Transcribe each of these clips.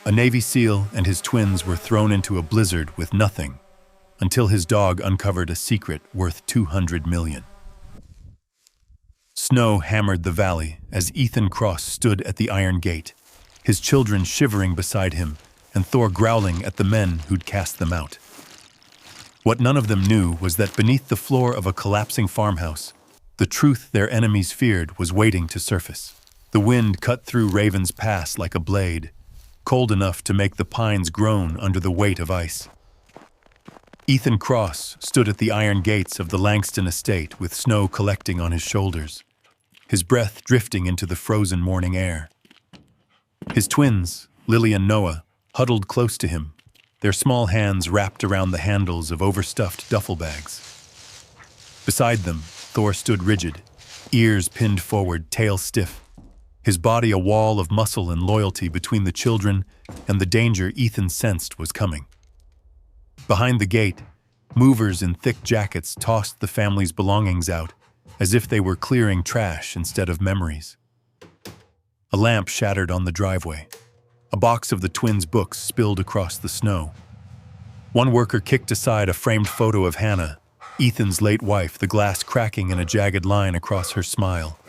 A Navy SEAL and his twins were thrown into a blizzard with nothing until his dog uncovered a secret worth 200 million. Snow hammered the valley as Ethan Cross stood at the iron gate, his children shivering beside him and Thor growling at the men who'd cast them out. What none of them knew was that beneath the floor of a collapsing farmhouse, the truth their enemies feared was waiting to surface. The wind cut through Raven's Pass like a blade, cold enough to make the pines groan under the weight of ice. Ethan Cross stood at the iron gates of the Langston estate with snow collecting on his shoulders, his breath drifting into the frozen morning air. His twins, Lily and Noah, huddled close to him, their small hands wrapped around the handles of overstuffed duffel bags. Beside them, Thor stood rigid, ears pinned forward, tail stiff, his body a wall of muscle and loyalty between the children and the danger Ethan sensed was coming. Behind the gate, movers in thick jackets tossed the family's belongings out, as if they were clearing trash instead of memories. A lamp shattered on the driveway. A box of the twins' books spilled across the snow. One worker kicked aside a framed photo of Hannah, Ethan's late wife, the glass cracking in a jagged line across her smile.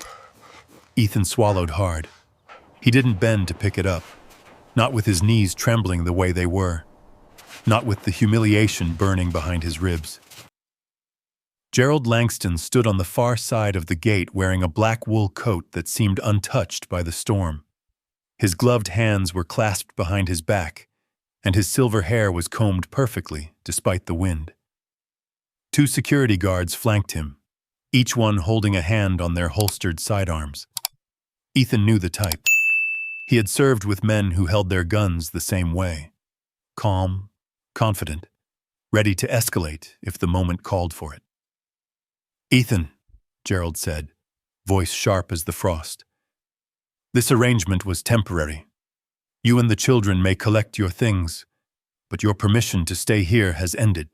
Ethan swallowed hard. He didn't bend to pick it up, not with his knees trembling the way they were, not with the humiliation burning behind his ribs. Gerald Langston stood on the far side of the gate wearing a black wool coat that seemed untouched by the storm. His gloved hands were clasped behind his back, and his silver hair was combed perfectly despite the wind. Two security guards flanked him, each one holding a hand on their holstered sidearms. Ethan knew the type. He had served with men who held their guns the same way. Calm, confident, ready to escalate if the moment called for it. "Ethan," Gerald said, voice sharp as the frost. "This arrangement was temporary. You and the children may collect your things, but your permission to stay here has ended."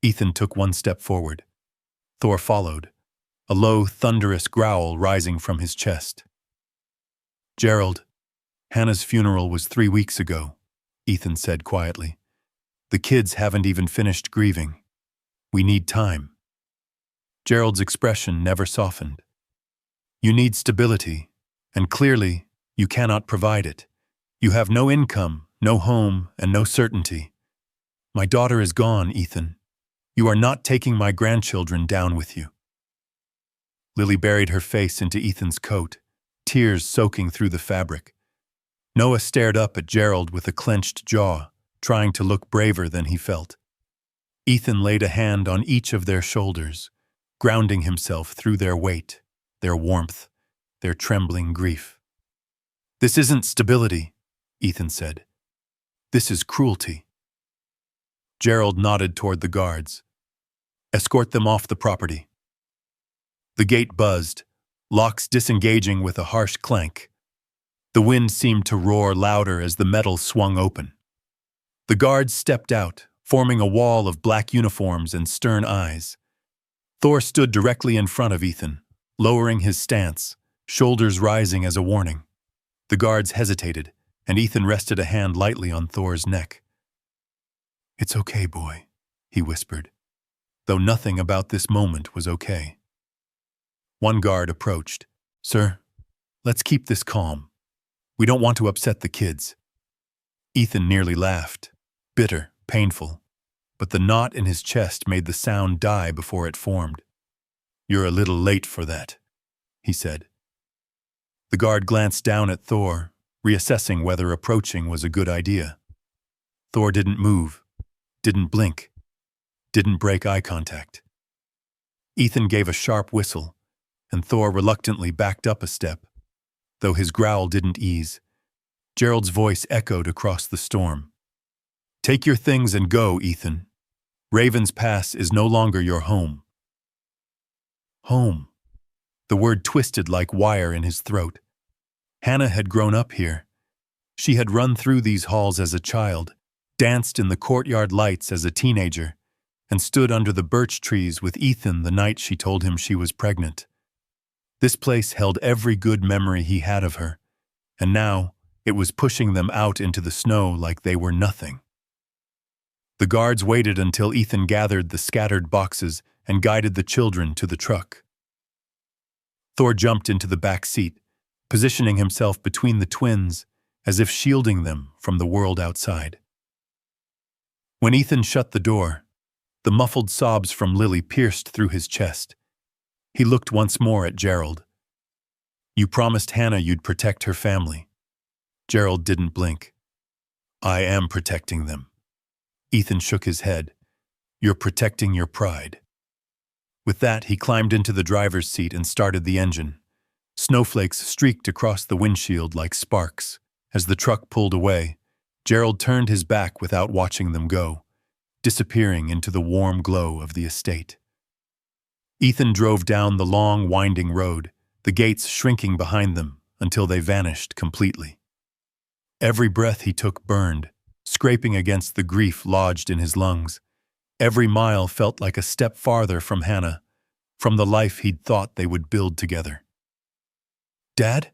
Ethan took one step forward. Thor followed, a low, thunderous growl rising from his chest. "Gerald, Hannah's funeral was 3 weeks ago," Ethan said quietly. "The kids haven't even finished grieving. We need time." Gerald's expression never softened. "You need stability, and clearly, you cannot provide it. You have no income, no home, and no certainty. My daughter is gone, Ethan. You are not taking my grandchildren down with you." Lily buried her face into Ethan's coat, tears soaking through the fabric. Noah stared up at Gerald with a clenched jaw, trying to look braver than he felt. Ethan laid a hand on each of their shoulders, grounding himself through their weight, their warmth, their trembling grief. "This isn't stability," Ethan said. "This is cruelty." Gerald nodded toward the guards. "Escort them off the property." The gate buzzed, locks disengaging with a harsh clank. The wind seemed to roar louder as the metal swung open. The guards stepped out, forming a wall of black uniforms and stern eyes. Thor stood directly in front of Ethan, lowering his stance, shoulders rising as a warning. The guards hesitated, and Ethan rested a hand lightly on Thor's neck. "It's okay, boy," he whispered, though nothing about this moment was okay. One guard approached. "Sir, let's keep this calm. We don't want to upset the kids." Ethan nearly laughed, bitter, painful, but the knot in his chest made the sound die before it formed. "You're a little late for that," he said. The guard glanced down at Thor, reassessing whether approaching was a good idea. Thor didn't move, didn't blink, didn't break eye contact. Ethan gave a sharp whistle, and Thor reluctantly backed up a step, though his growl didn't ease. Gerald's voice echoed across the storm. "Take your things and go, Ethan. Raven's Pass is no longer your home." Home. The word twisted like wire in his throat. Hannah had grown up here. She had run through these halls as a child, danced in the courtyard lights as a teenager, and stood under the birch trees with Ethan the night she told him she was pregnant. This place held every good memory he had of her, and now It was pushing them out into the snow like they were nothing. The guards waited until Ethan gathered the scattered boxes and guided the children to the truck. Thor jumped into the back seat, positioning himself between the twins as if shielding them from the world outside. When Ethan shut the door, the muffled sobs from Lily pierced through his chest. He looked once more at Gerald. "You promised Hannah you'd protect her family." Gerald didn't blink. "I am protecting them." Ethan shook his head. "You're protecting your pride." With that, he climbed into the driver's seat and started the engine. Snowflakes streaked across the windshield like sparks. As the truck pulled away, Gerald turned his back without watching them go, disappearing into the warm glow of the estate. Ethan drove down the long, winding road, the gates shrinking behind them until they vanished completely. Every breath he took burned, scraping against the grief lodged in his lungs. Every mile felt like a step farther from Hannah, from the life he'd thought they would build together. "Dad?"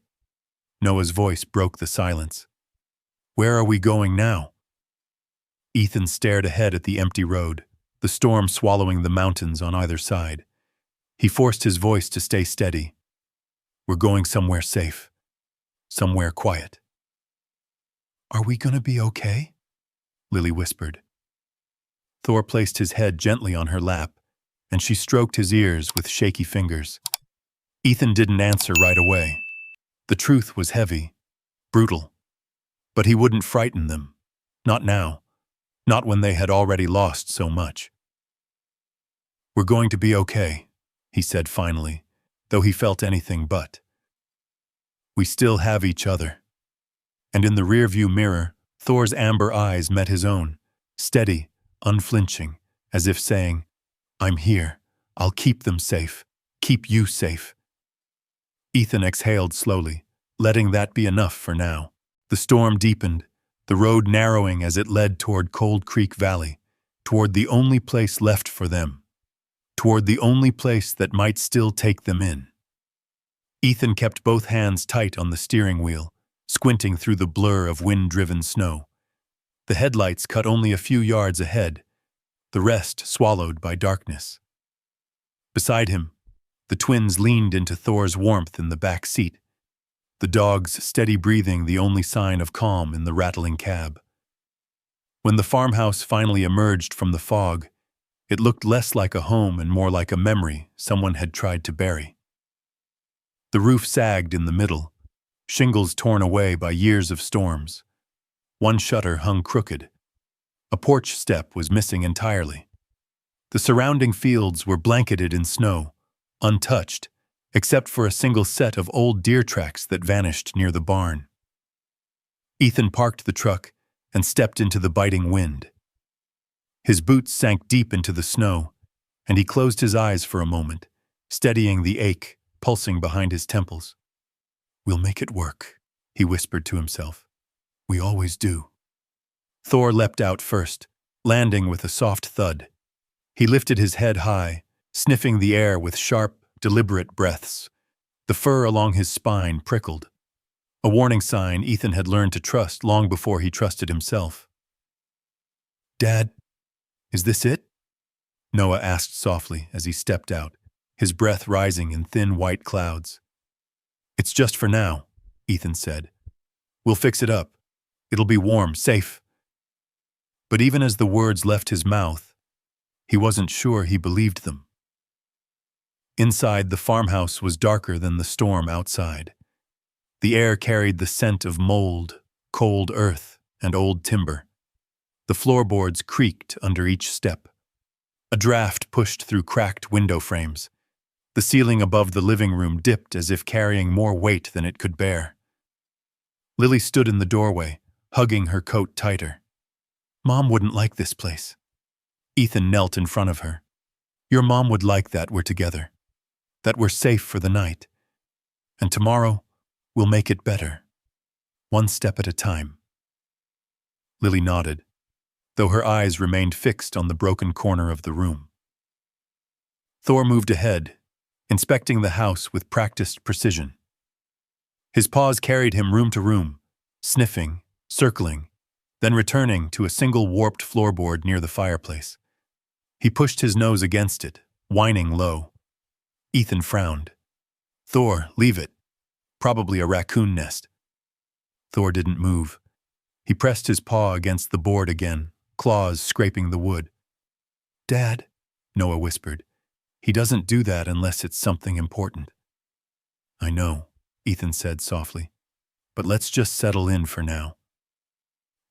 Noah's voice broke the silence. "Where are we going now?" Ethan stared ahead at the empty road, the storm swallowing the mountains on either side. He forced his voice to stay steady. "We're going somewhere safe, somewhere quiet." "Are we gonna be okay?" Lily whispered. Thor placed his head gently on her lap, and she stroked his ears with shaky fingers. Ethan didn't answer right away. The truth was heavy, brutal. But he wouldn't frighten them. Not now. Not when they had already lost so much. "We're going to be okay," he said finally, though he felt anything but. "We still have each other." And in the rearview mirror, Thor's amber eyes met his own, steady, unflinching, as if saying, "I'm here. I'll keep them safe. Keep you safe." Ethan exhaled slowly, letting that be enough for now. The storm deepened, the road narrowing as it led toward Cold Creek Valley, toward the only place left for them, toward the only place that might still take them in. Ethan kept both hands tight on the steering wheel, squinting through the blur of wind-driven snow. The headlights cut only a few yards ahead, the rest swallowed by darkness. Beside him, the twins leaned into Thor's warmth in the back seat, the dog's steady breathing the only sign of calm in the rattling cab. When the farmhouse finally emerged from the fog, it looked less like a home and more like a memory someone had tried to bury. The roof sagged in the middle, shingles torn away by years of storms. One shutter hung crooked. A porch step was missing entirely. The surrounding fields were blanketed in snow, untouched, except for a single set of old deer tracks that vanished near the barn. Ethan parked the truck and stepped into the biting wind. His boots sank deep into the snow, and he closed his eyes for a moment, steadying the ache pulsing behind his temples. "We'll make it work," he whispered to himself. "We always do." Thor leapt out first, landing with a soft thud. He lifted his head high, sniffing the air with sharp, deliberate breaths. The fur along his spine prickled. A warning sign Ethan had learned to trust long before he trusted himself. "Dad, is this it?" Noah asked softly as he stepped out, his breath rising in thin white clouds. "It's just for now," Ethan said. "We'll fix it up. It'll be warm, safe." But even as the words left his mouth, he wasn't sure he believed them. Inside, the farmhouse was darker than the storm outside. The air carried the scent of mold, cold earth, and old timber. The floorboards creaked under each step. A draft pushed through cracked window frames. The ceiling above the living room dipped as if carrying more weight than it could bear. Lily stood in the doorway, hugging her coat tighter. "Mom wouldn't like this place." Ethan knelt in front of her. "Your mom would like that we're together, that we're safe for the night. And tomorrow, we'll make it better, one step at a time." Lily nodded, though her eyes remained fixed on the broken corner of the room. Thor moved ahead, inspecting the house with practiced precision. His paws carried him room to room, sniffing, circling, then returning to a single warped floorboard near the fireplace. He pushed his nose against it, whining low. Ethan frowned. "Thor, leave it. Probably a raccoon nest." Thor didn't move. He pressed his paw against the board again, claws scraping the wood. "Dad," Noah whispered, "he doesn't do that unless it's something important." "I know," Ethan said softly, "but let's just settle in for now."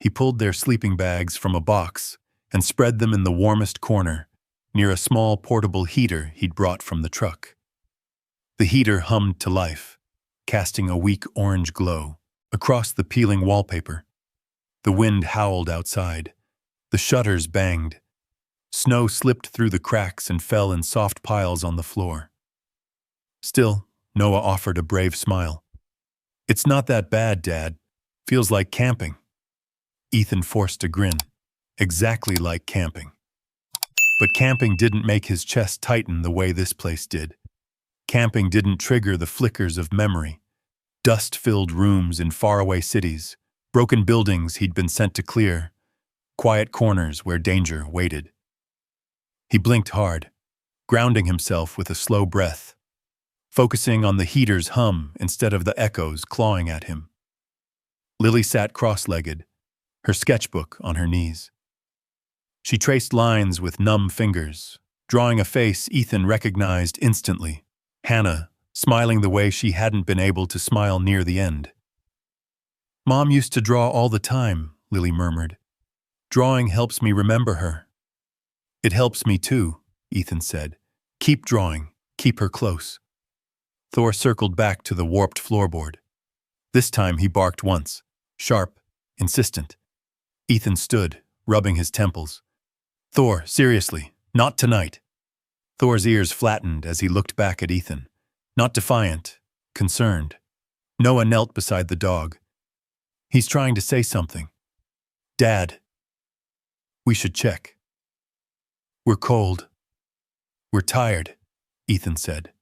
He pulled their sleeping bags from a box and spread them in the warmest corner, near a small portable heater he'd brought from the truck. The heater hummed to life, casting a weak orange glow across the peeling wallpaper. The wind howled outside. The shutters banged. Snow slipped through the cracks and fell in soft piles on the floor. Still, Noah offered a brave smile. "It's not that bad, Dad. Feels like camping." Ethan forced a grin. Exactly like camping. But camping didn't make his chest tighten the way this place did. Camping didn't trigger the flickers of memory. Dust-filled rooms in faraway cities, broken buildings he'd been sent to clear, quiet corners where danger waited. He blinked hard, grounding himself with a slow breath, focusing on the heater's hum instead of the echoes clawing at him. Lily sat cross-legged, her sketchbook on her knees. She traced lines with numb fingers, drawing a face Ethan recognized instantly. Hannah, smiling the way she hadn't been able to smile near the end. "Mom used to draw all the time," Lily murmured. "Drawing helps me remember her." "It helps me too," Ethan said. "Keep drawing. Keep her close." Thor circled back to the warped floorboard. This time he barked once, sharp, insistent. Ethan stood, rubbing his temples. "Thor, seriously, not tonight." Thor's ears flattened as he looked back at Ethan, not defiant, concerned. Noah knelt beside the dog. "He's trying to say something." "Dad." "We should check." "We're cold. We're tired," Ethan said.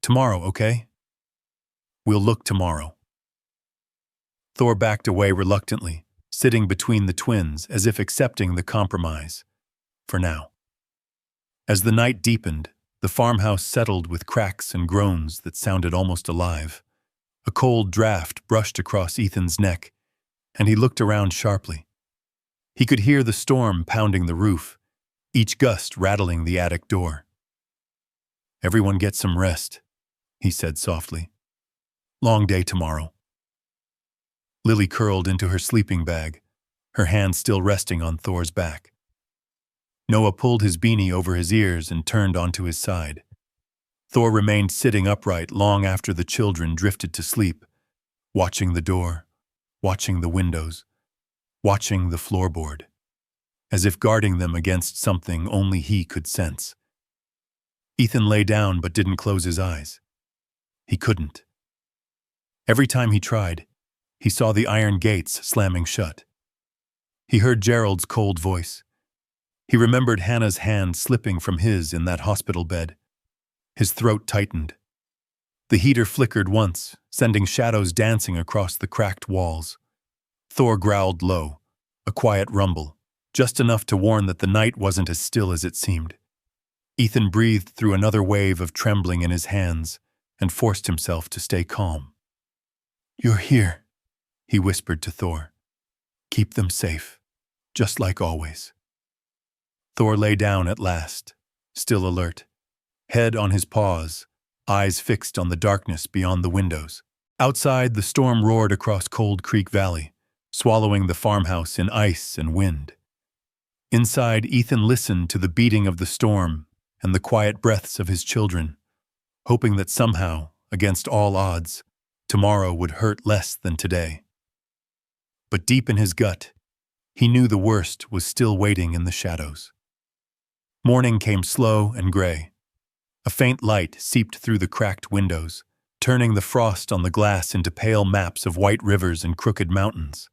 "Tomorrow, okay?" "We'll look tomorrow." Thor backed away reluctantly, sitting between the twins as if accepting the compromise. For now. As the night deepened, the farmhouse settled with cracks and groans that sounded almost alive. A cold draft brushed across Ethan's neck, and he looked around sharply. He could hear the storm pounding the roof, each gust rattling the attic door. "Everyone get some rest," he said softly. "Long day tomorrow." Lily curled into her sleeping bag, her hand still resting on Thor's back. Noah pulled his beanie over his ears and turned onto his side. Thor remained sitting upright long after the children drifted to sleep, watching the door, watching the windows, watching the floorboard, as if guarding them against something only he could sense. Ethan lay down but didn't close his eyes. He couldn't. Every time he tried, he saw the iron gates slamming shut. He heard Gerald's cold voice. He remembered Hannah's hand slipping from his in that hospital bed. His throat tightened. The heater flickered once, sending shadows dancing across the cracked walls. Thor growled low, a quiet rumble, just enough to warn that the night wasn't as still as it seemed. Ethan breathed through another wave of trembling in his hands and forced himself to stay calm. "You're here," he whispered to Thor. "Keep them safe, just like always." Thor lay down at last, still alert, head on his paws, eyes fixed on the darkness beyond the windows. Outside, the storm roared across Cold Creek Valley, swallowing the farmhouse in ice and wind. Inside, Ethan listened to the beating of the storm and the quiet breaths of his children, hoping that somehow, against all odds, tomorrow would hurt less than today. But deep in his gut, he knew the worst was still waiting in the shadows. Morning came slow and gray. A faint light seeped through the cracked windows, turning the frost on the glass into pale maps of white rivers and crooked mountains.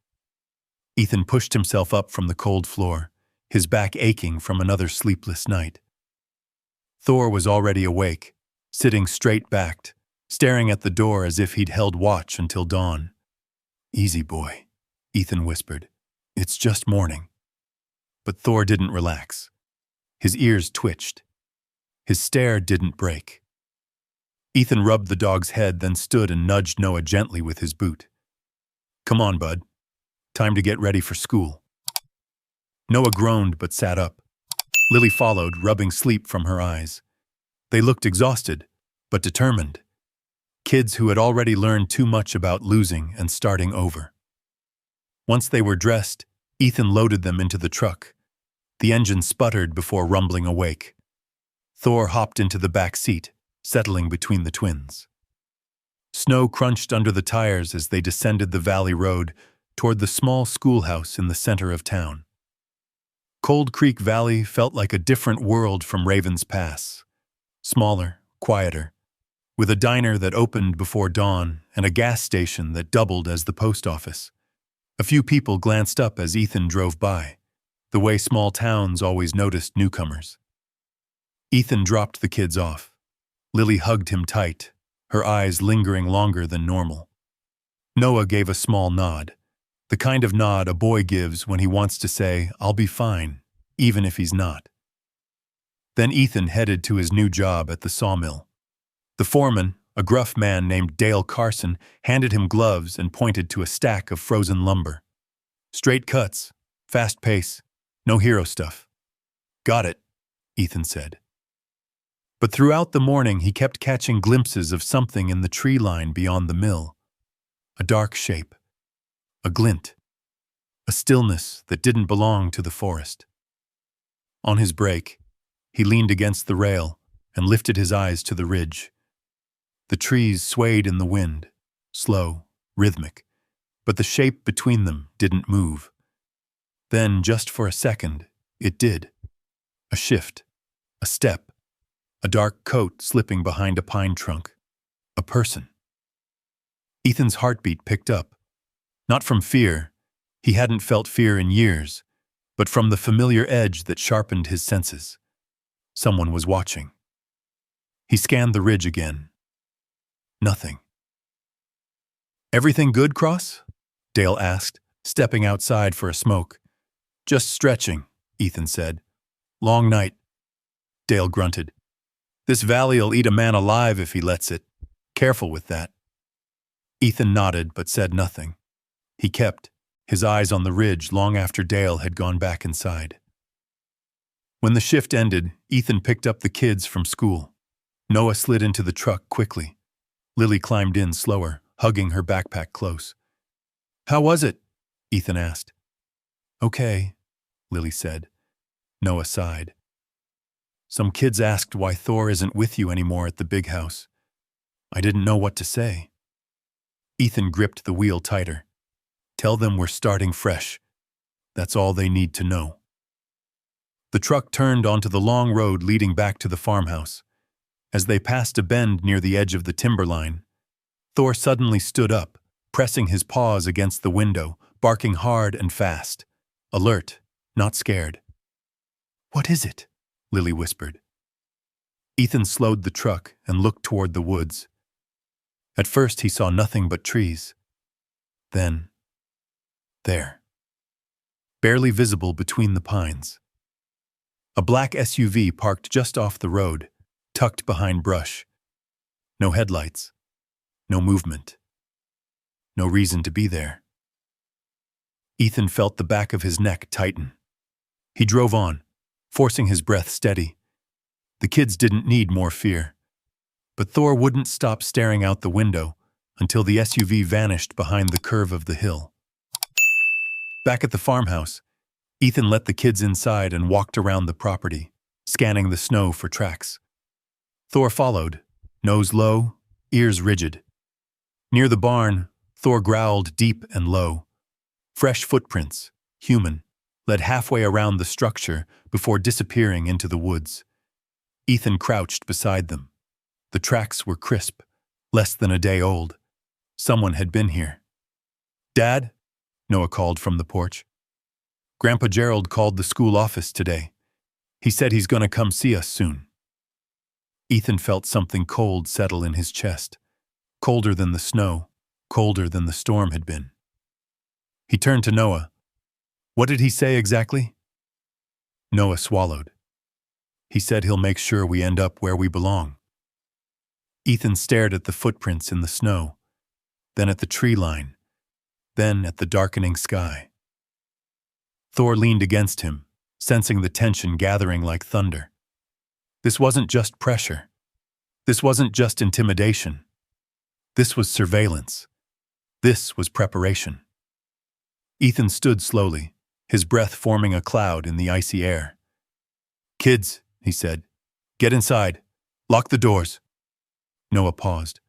Ethan pushed himself up from the cold floor, his back aching from another sleepless night. Thor was already awake, sitting straight-backed, staring at the door as if he'd held watch until dawn. Easy, boy, Ethan whispered. It's just morning. But Thor didn't relax. His ears twitched. His stare didn't break. Ethan rubbed the dog's head, then stood and nudged Noah gently with his boot. Come on, bud. Time to get ready for school. Noah groaned but sat up. Lily followed, rubbing sleep from her eyes. They looked exhausted, but determined. Kids who had already learned too much about losing and starting over. Once they were dressed, Ethan loaded them into the truck. The engine sputtered before rumbling awake. Thor hopped into the back seat, settling between the twins. Snow crunched under the tires as they descended the valley road toward the small schoolhouse in the center of town. Cold Creek Valley felt like a different world from Raven's Pass. Smaller, quieter, with a diner that opened before dawn and a gas station that doubled as the post office. A few people glanced up as Ethan drove by, the way small towns always noticed newcomers. Ethan dropped the kids off. Lily hugged him tight, her eyes lingering longer than normal. Noah gave a small nod, the kind of nod a boy gives when he wants to say, "I'll be fine," even if he's not. Then Ethan headed to his new job at the sawmill. The foreman, a gruff man named Dale Carson, handed him gloves and pointed to a stack of frozen lumber. Straight cuts, fast pace, no hero stuff. Got it, Ethan said. But throughout the morning he kept catching glimpses of something in the tree line beyond the mill. A dark shape, a glint, a stillness that didn't belong to the forest. On his break, he leaned against the rail and lifted his eyes to the ridge. The trees swayed in the wind, slow, rhythmic, but the shape between them didn't move. Then, just for a second, it did. A shift, a step, a dark coat slipping behind a pine trunk. A person. Ethan's heartbeat picked up. Not from fear, he hadn't felt fear in years, but from the familiar edge that sharpened his senses. Someone was watching. He scanned the ridge again. Nothing. Everything good, Cross? Dale asked, stepping outside for a smoke. Just stretching, Ethan said. Long night. Dale grunted. This valley'll eat a man alive if he lets it. Careful with that. Ethan nodded but said nothing. He kept, his eyes on the ridge long after Dale had gone back inside. When the shift ended, Ethan picked up the kids from school. Noah slid into the truck quickly. Lily climbed in slower, hugging her backpack close. How was it? Ethan asked. Okay, Lily said. Noah sighed. Some kids asked why Thor isn't with you anymore at the big house. I didn't know what to say. Ethan gripped the wheel tighter. Tell them we're starting fresh. That's all they need to know. The truck turned onto the long road leading back to the farmhouse. As they passed a bend near the edge of the timberline, Thor suddenly stood up, pressing his paws against the window, barking hard and fast. Alert, not scared. What is it? Lily whispered. Ethan slowed the truck and looked toward the woods. At first he saw nothing but trees. Then, there, barely visible between the pines, a black SUV parked just off the road, tucked behind brush. No headlights, no movement, no reason to be there. Ethan felt the back of his neck tighten. He drove on, forcing his breath steady. The kids didn't need more fear. But Thor wouldn't stop staring out the window until the SUV vanished behind the curve of the hill. Back at the farmhouse, Ethan let the kids inside and walked around the property, scanning the snow for tracks. Thor followed, nose low, ears rigid. Near the barn, Thor growled deep and low. Fresh footprints, human, led halfway around the structure before disappearing into the woods. Ethan crouched beside them. The tracks were crisp, less than a day old. Someone had been here. Dad? Noah called from the porch. Grandpa Gerald called the school office today. He said he's going to come see us soon. Ethan felt something cold settle in his chest. Colder than the snow, colder than the storm had been. He turned to Noah. What did he say exactly? Noah swallowed. He said he'll make sure we end up where we belong. Ethan stared at the footprints in the snow, then at the tree line, then at the darkening sky. Thor leaned against him, sensing the tension gathering like thunder. This wasn't just pressure. This wasn't just intimidation. This was surveillance. This was preparation. Ethan stood slowly, his breath forming a cloud in the icy air. "Kids," he said, "get inside. Lock the doors." Noah paused.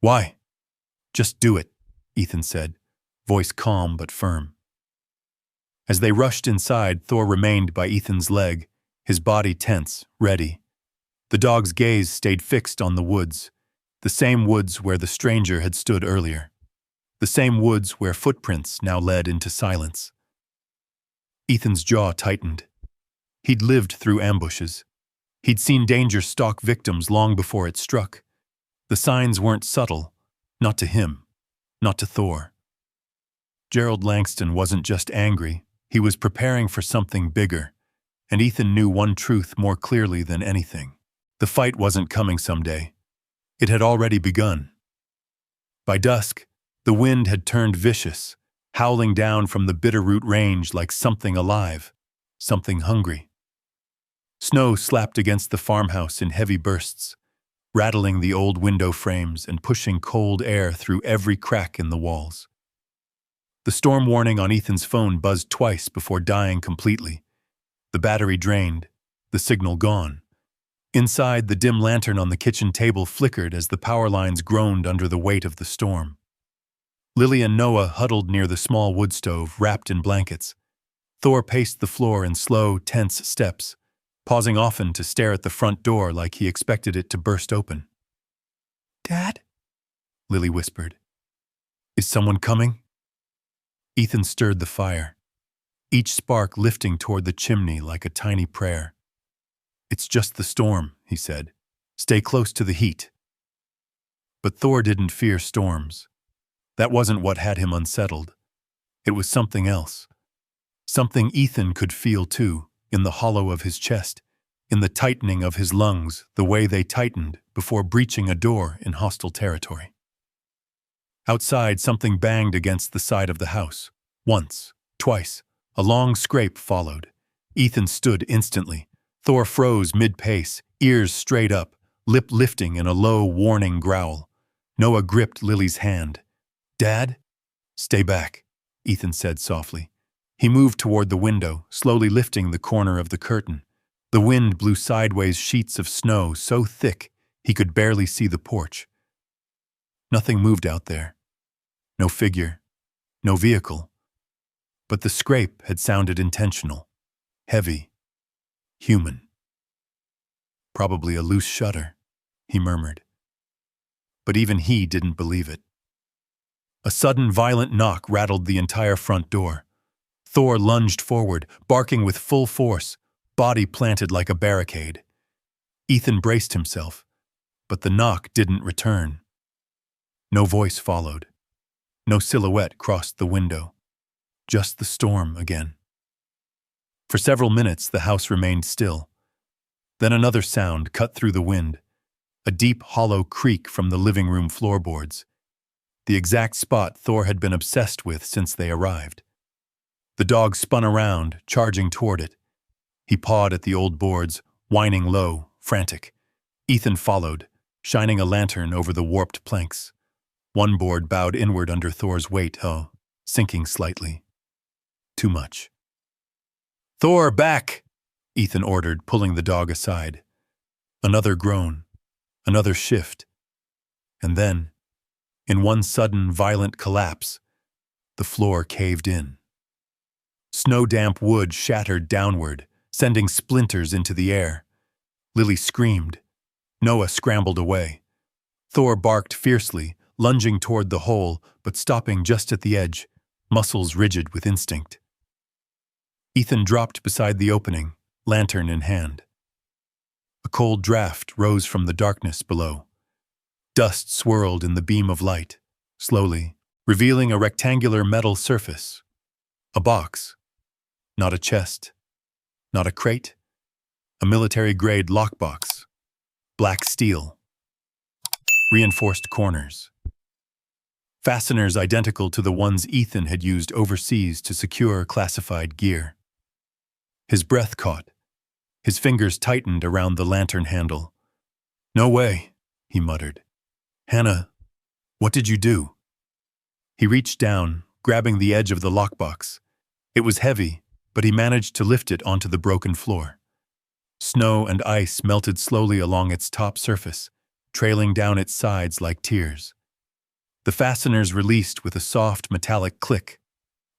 "Why?" "Just do it," Ethan said, voice calm but firm. As they rushed inside, Thor remained by Ethan's leg, his body tense, ready. The dog's gaze stayed fixed on the woods, the same woods where the stranger had stood earlier, the same woods where footprints now led into silence. Ethan's jaw tightened. He'd lived through ambushes. He'd seen danger stalk victims long before it struck. The signs weren't subtle, not to him, not to Thor. Gerald Langston wasn't just angry, he was preparing for something bigger, and Ethan knew one truth more clearly than anything. The fight wasn't coming someday. It had already begun. By dusk, the wind had turned vicious, howling down from the Bitterroot Range like something alive, something hungry. Snow slapped against the farmhouse in heavy bursts, rattling the old window frames and pushing cold air through every crack in the walls. The storm warning on Ethan's phone buzzed twice before dying completely. The battery drained, the signal gone. Inside, the dim lantern on the kitchen table flickered as the power lines groaned under the weight of the storm. Lily and Noah huddled near the small wood stove, wrapped in blankets. Thor paced the floor in slow, tense steps, pausing often to stare at the front door like he expected it to burst open. "Dad?" Lily whispered. "Is someone coming?" Ethan stirred the fire, each spark lifting toward the chimney like a tiny prayer. "It's just the storm," he said. "Stay close to the heat." But Thor didn't fear storms. That wasn't what had him unsettled. It was something else. Something Ethan could feel too, in the hollow of his chest, in the tightening of his lungs, the way they tightened before breaching a door in hostile territory. Outside, something banged against the side of the house. Once, twice, a long scrape followed. Ethan stood instantly. Thor froze mid-pace, ears straight up, lip lifting in a low, warning growl. Noah gripped Lily's hand. "Dad?" "Stay back," Ethan said softly. He moved toward the window, slowly lifting the corner of the curtain. The wind blew sideways sheets of snow so thick he could barely see the porch. Nothing moved out there. No figure, no vehicle. But the scrape had sounded intentional, heavy, human. "Probably a loose shutter," he murmured. But even he didn't believe it. A sudden violent knock rattled the entire front door. Thor lunged forward, barking with full force, body planted like a barricade. Ethan braced himself, but the knock didn't return. No voice followed. No silhouette crossed the window. Just the storm again. For several minutes, the house remained still. Then another sound cut through the wind, a deep, hollow creak from the living room floorboards, the exact spot Thor had been obsessed with since they arrived. The dog spun around, charging toward it. He pawed at the old boards, whining low, frantic. Ethan followed, shining a lantern over the warped planks. One board bowed inward under Thor's weight, sinking slightly. Too much. "Thor, back!" Ethan ordered, pulling the dog aside. Another groan, another shift. And then, in one sudden, violent collapse, the floor caved in. Snow-damp wood shattered downward, sending splinters into the air. Lily screamed. Noah scrambled away. Thor barked fiercely, lunging toward the hole, but stopping just at the edge, muscles rigid with instinct. Ethan dropped beside the opening, lantern in hand. A cold draft rose from the darkness below. Dust swirled in the beam of light, slowly, revealing a rectangular metal surface, A box. Not a chest. Not a crate. A military-grade lockbox. Black steel. Reinforced corners. Fasteners identical to the ones Ethan had used overseas to secure classified gear. His breath caught. His fingers tightened around the lantern handle. "No way," he muttered. "Hannah, what did you do?" He reached down, grabbing the edge of the lockbox. It was heavy, but he managed to lift it onto the broken floor. Snow and ice melted slowly along its top surface, trailing down its sides like tears. The fasteners released with a soft metallic click.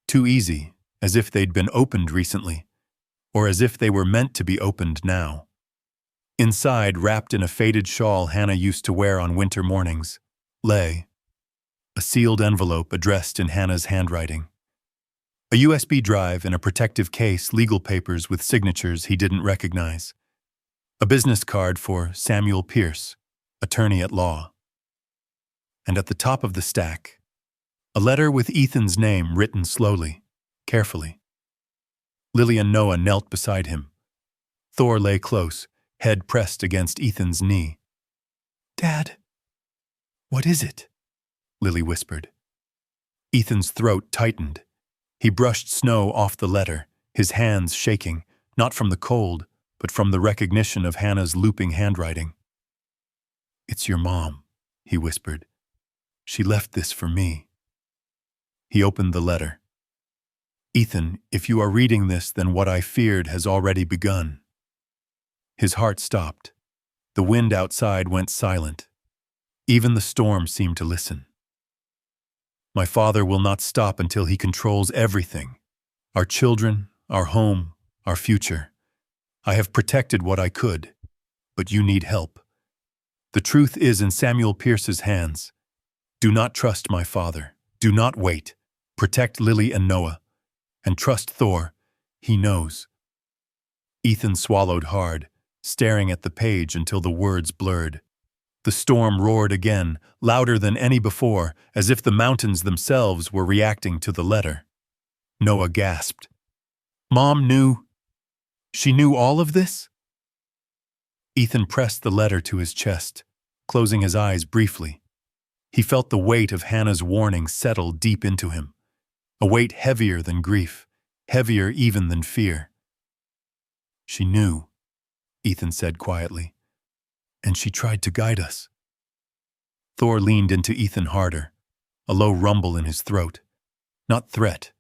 Too easy, as if they'd been opened recently, or as if they were meant to be opened now. Inside, wrapped in a faded shawl Hannah used to wear on winter mornings, lay a sealed envelope addressed in Hannah's handwriting. A USB drive in a protective case, legal papers with signatures he didn't recognize. A business card for Samuel Pierce, attorney at law. And at the top of the stack, a letter with Ethan's name written slowly, carefully. Lily and Noah knelt beside him. Thor lay close, head pressed against Ethan's knee. "Dad, what is it?" Lily whispered. Ethan's throat tightened. He brushed snow off the letter, his hands shaking, not from the cold, but from the recognition of Hannah's looping handwriting. "It's your mom," he whispered. "She left this for me." He opened the letter. "Ethan, if you are reading this, then what I feared has already begun." His heart stopped. The wind outside went silent. Even the storm seemed to listen. "My father will not stop until he controls everything. Our children, our home, our future. I have protected what I could, but you need help. The truth is in Samuel Pierce's hands. Do not trust my father. Do not wait. Protect Lily and Noah. And trust Thor. He knows." Ethan swallowed hard, staring at the page until the words blurred. The storm roared again, louder than any before, as if the mountains themselves were reacting to the letter. Noah gasped. "Mom knew? She knew all of this?" Ethan pressed the letter to his chest, closing his eyes briefly. He felt the weight of Hannah's warning settle deep into him, a weight heavier than grief, heavier even than fear. "She knew," Ethan said quietly, "and she tried to guide us." Thor leaned into Ethan harder, a low rumble in his throat. Not threat,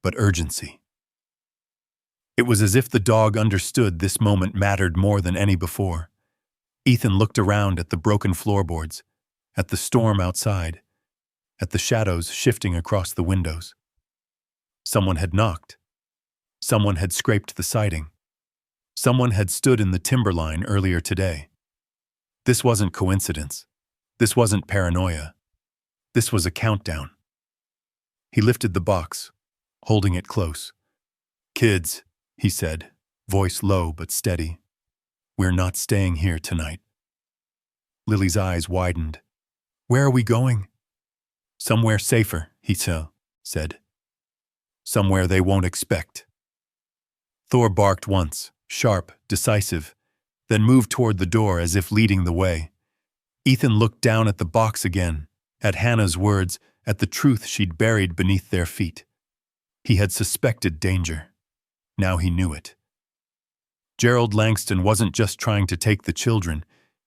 but urgency. It was as if the dog understood this moment mattered more than any before. Ethan looked around at the broken floorboards, at the storm outside, at the shadows shifting across the windows. Someone had knocked. Someone had scraped the siding. Someone had stood in the timberline earlier today. This wasn't coincidence. This wasn't paranoia. This was a countdown. He lifted the box, holding it close. "Kids," he said, voice low but steady, "we're not staying here tonight." Lily's eyes widened. "Where are we going?" "Somewhere safer," he said. "Somewhere they won't expect." Thor barked once, sharp, decisive, then moved toward the door as if leading the way. Ethan looked down at the box again, at Hannah's words, at the truth she'd buried beneath their feet. He had suspected danger. Now he knew it. Gerald Langston wasn't just trying to take the children,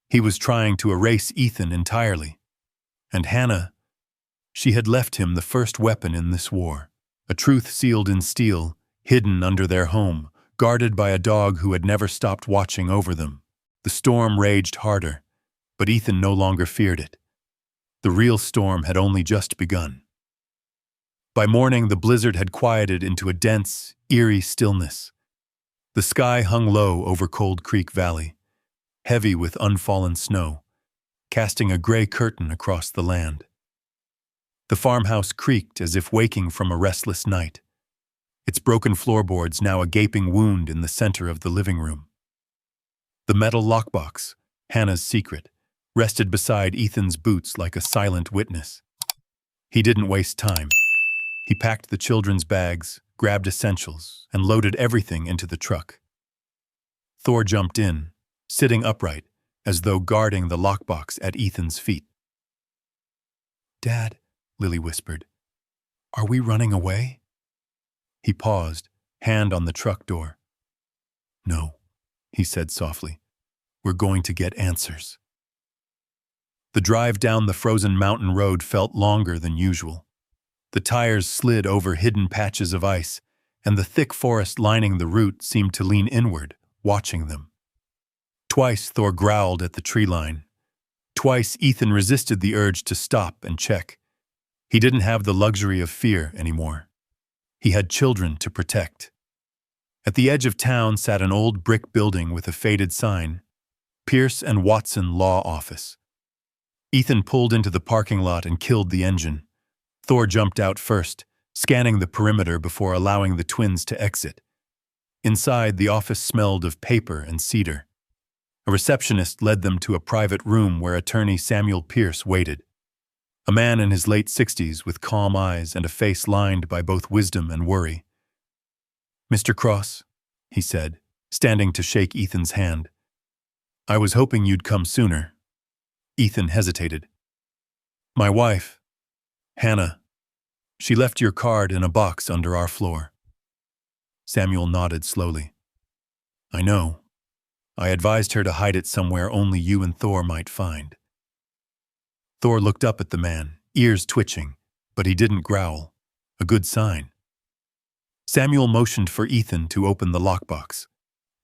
he was trying to erase Ethan entirely. And Hannah, she had left him the first weapon in this war, a truth sealed in steel, hidden under their home, guarded by a dog who had never stopped watching over them. The storm raged harder, but Ethan no longer feared it. The real storm had only just begun. By morning, the blizzard had quieted into a dense, eerie stillness. The sky hung low over Cold Creek Valley, heavy with unfallen snow, casting a gray curtain across the land. The farmhouse creaked as if waking from a restless night, its broken floorboards now a gaping wound in the center of the living room. The metal lockbox, Hannah's secret, rested beside Ethan's boots like a silent witness. He didn't waste time. He packed the children's bags, grabbed essentials, and loaded everything into the truck. Thor jumped in, sitting upright, as though guarding the lockbox at Ethan's feet. "Dad," Lily whispered, "are we running away?" He paused, hand on the truck door. "No," he said softly. "We're going to get answers." The drive down the frozen mountain road felt longer than usual. The tires slid over hidden patches of ice, and the thick forest lining the route seemed to lean inward, watching them. Twice Thor growled at the tree line. Twice Ethan resisted the urge to stop and check. He didn't have the luxury of fear anymore. He had children to protect. At the edge of town sat an old brick building with a faded sign, Pierce and Watson Law Office. Ethan pulled into the parking lot and killed the engine. Thor jumped out first, scanning the perimeter before allowing the twins to exit. Inside, the office smelled of paper and cedar. A receptionist led them to a private room where attorney Samuel Pierce waited. A man in his late 60s with calm eyes and a face lined by both wisdom and worry. "Mr. Cross," he said, standing to shake Ethan's hand. "I was hoping you'd come sooner." Ethan hesitated. "My wife, Hannah, she left your card in a box under our floor." Samuel nodded slowly. "I know. I advised her to hide it somewhere only you and Thor might find." Thor looked up at the man, ears twitching, but he didn't growl. A good sign. Samuel motioned for Ethan to open the lockbox.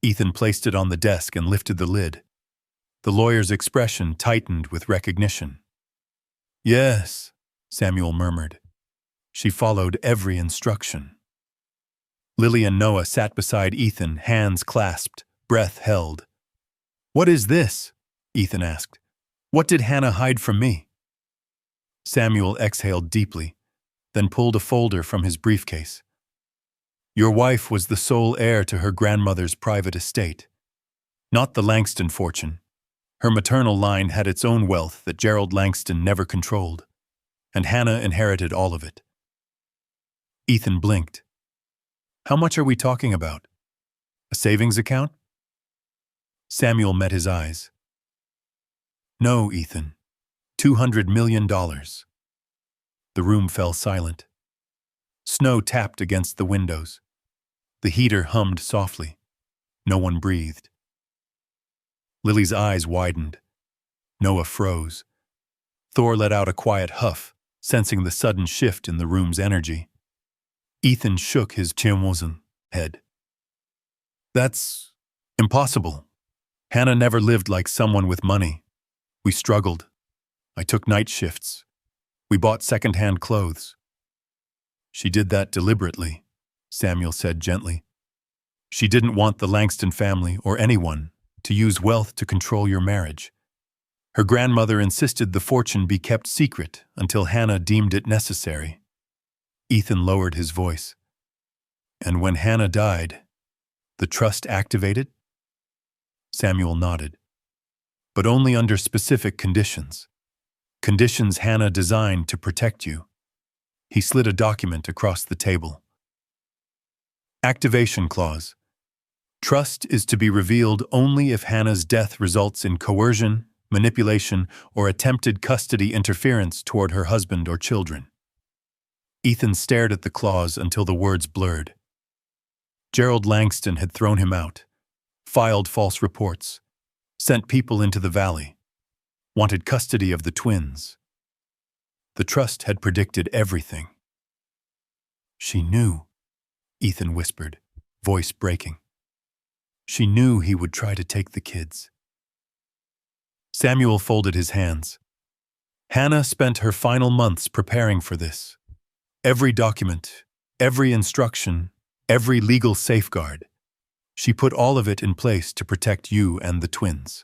Ethan placed it on the desk and lifted the lid. The lawyer's expression tightened with recognition. "Yes," Samuel murmured. She followed every instruction. Lily and Noah sat beside Ethan, hands clasped, breath held. "What is this?" Ethan asked. "What did Hannah hide from me?" Samuel exhaled deeply, then pulled a folder from his briefcase. "Your wife was the sole heir to her grandmother's private estate. Not the Langston fortune. Her maternal line had its own wealth that Gerald Langston never controlled, and Hannah inherited all of it." Ethan blinked. "How much are we talking about? A savings account?" Samuel met his eyes. "No, Ethan. $200 million. The room fell silent. Snow tapped against the windows. The heater hummed softly. No one breathed. Lily's eyes widened. Noah froze. Thor let out a quiet huff, sensing the sudden shift in the room's energy. Ethan shook his chin head. "That's impossible. Hannah never lived like someone with money. We struggled. I took night shifts. We bought second-hand clothes." "She did that deliberately," Samuel said gently. "She didn't want the Langston family or anyone to use wealth to control your marriage. Her grandmother insisted the fortune be kept secret until Hannah deemed it necessary." Ethan lowered his voice. "And when Hannah died, the trust activated?" Samuel nodded. "But only under specific conditions. Conditions Hannah designed to protect you." He slid a document across the table. Activation clause. Trust is to be revealed only if Hannah's death results in coercion, manipulation, or attempted custody interference toward her husband or children. Ethan stared at the clause until the words blurred. Gerald Langston had thrown him out, filed false reports, sent people into the valley, wanted custody of the twins. The trust had predicted everything. "She knew," Ethan whispered, voice breaking. "She knew he would try to take the kids." Samuel folded his hands. Hannah spent her final months preparing for this. Every document, every instruction, every legal safeguard. She put all of it in place to protect you and the twins.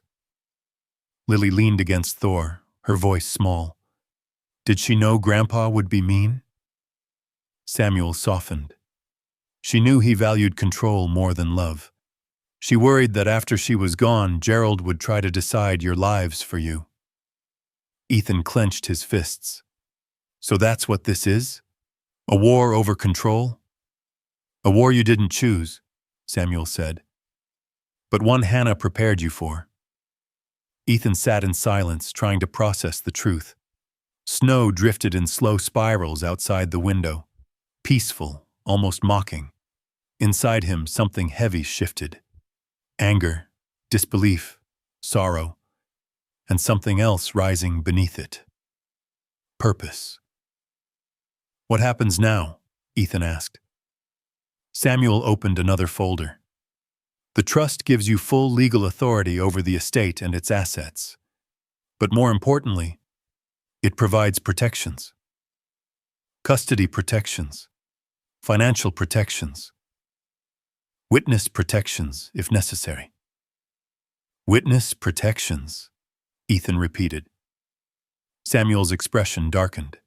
Lily leaned against Thor, her voice small. "Did she know Grandpa would be mean?" Samuel softened. She knew he valued control more than love. She worried that after she was gone, Gerald would try to decide your lives for you. Ethan clenched his fists. "So that's what this is? A war over control?" A war you didn't choose, Samuel said, but one Hannah prepared you for. Ethan sat in silence, trying to process the truth. Snow drifted in slow spirals outside the window, peaceful, almost mocking. Inside him, something heavy shifted. Anger, disbelief, sorrow, and something else rising beneath it. Purpose. What happens now? Ethan asked. Samuel opened another folder. The trust gives you full legal authority over the estate and its assets. But more importantly, it provides protections. Custody protections. Financial protections. Witness protections, if necessary. Witness protections, Ethan repeated. Samuel's expression darkened.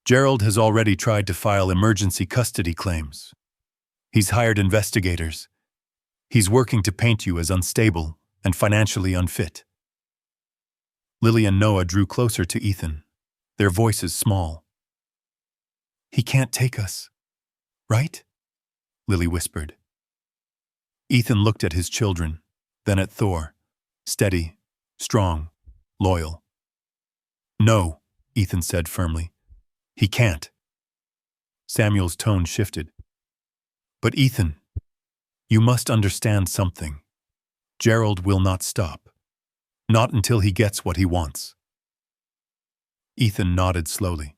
Gerald has already tried to file emergency custody claims. He's hired investigators. He's working to paint you as unstable and financially unfit. Lily and Noah drew closer to Ethan, their voices small. He can't take us, right? Lily whispered. Ethan looked at his children, then at Thor, steady, strong, loyal. No, Ethan said firmly. He can't. Samuel's tone shifted. But Ethan, you must understand something. Gerald will not stop. Not until he gets what he wants. Ethan nodded slowly.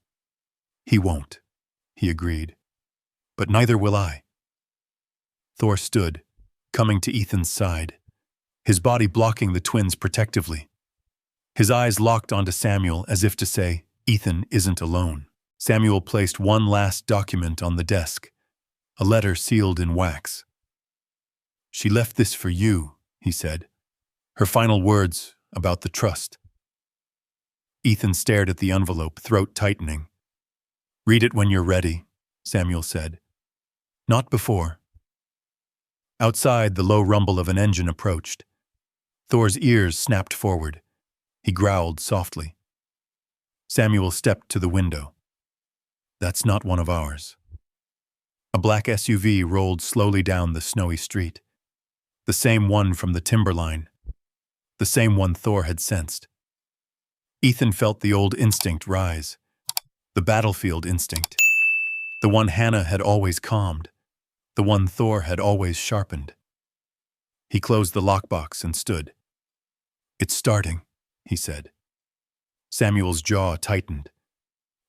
He won't, he agreed. But neither will I. Thor stood, coming to Ethan's side, his body blocking the twins protectively. His eyes locked onto Samuel as if to say, Ethan isn't alone. Samuel placed one last document on the desk, a letter sealed in wax. She left this for you, he said, her final words about the trust. Ethan stared at the envelope, throat tightening. Read it when you're ready, Samuel said. Not before. Outside, the low rumble of an engine approached. Thor's ears snapped forward. He growled softly. Samuel stepped to the window. That's not one of ours. A black SUV rolled slowly down the snowy street. The same one from the timberline. The same one Thor had sensed. Ethan felt the old instinct rise. The battlefield instinct. The one Hannah had always calmed. The one Thor had always sharpened. He closed the lockbox and stood. It's starting, he said. Samuel's jaw tightened.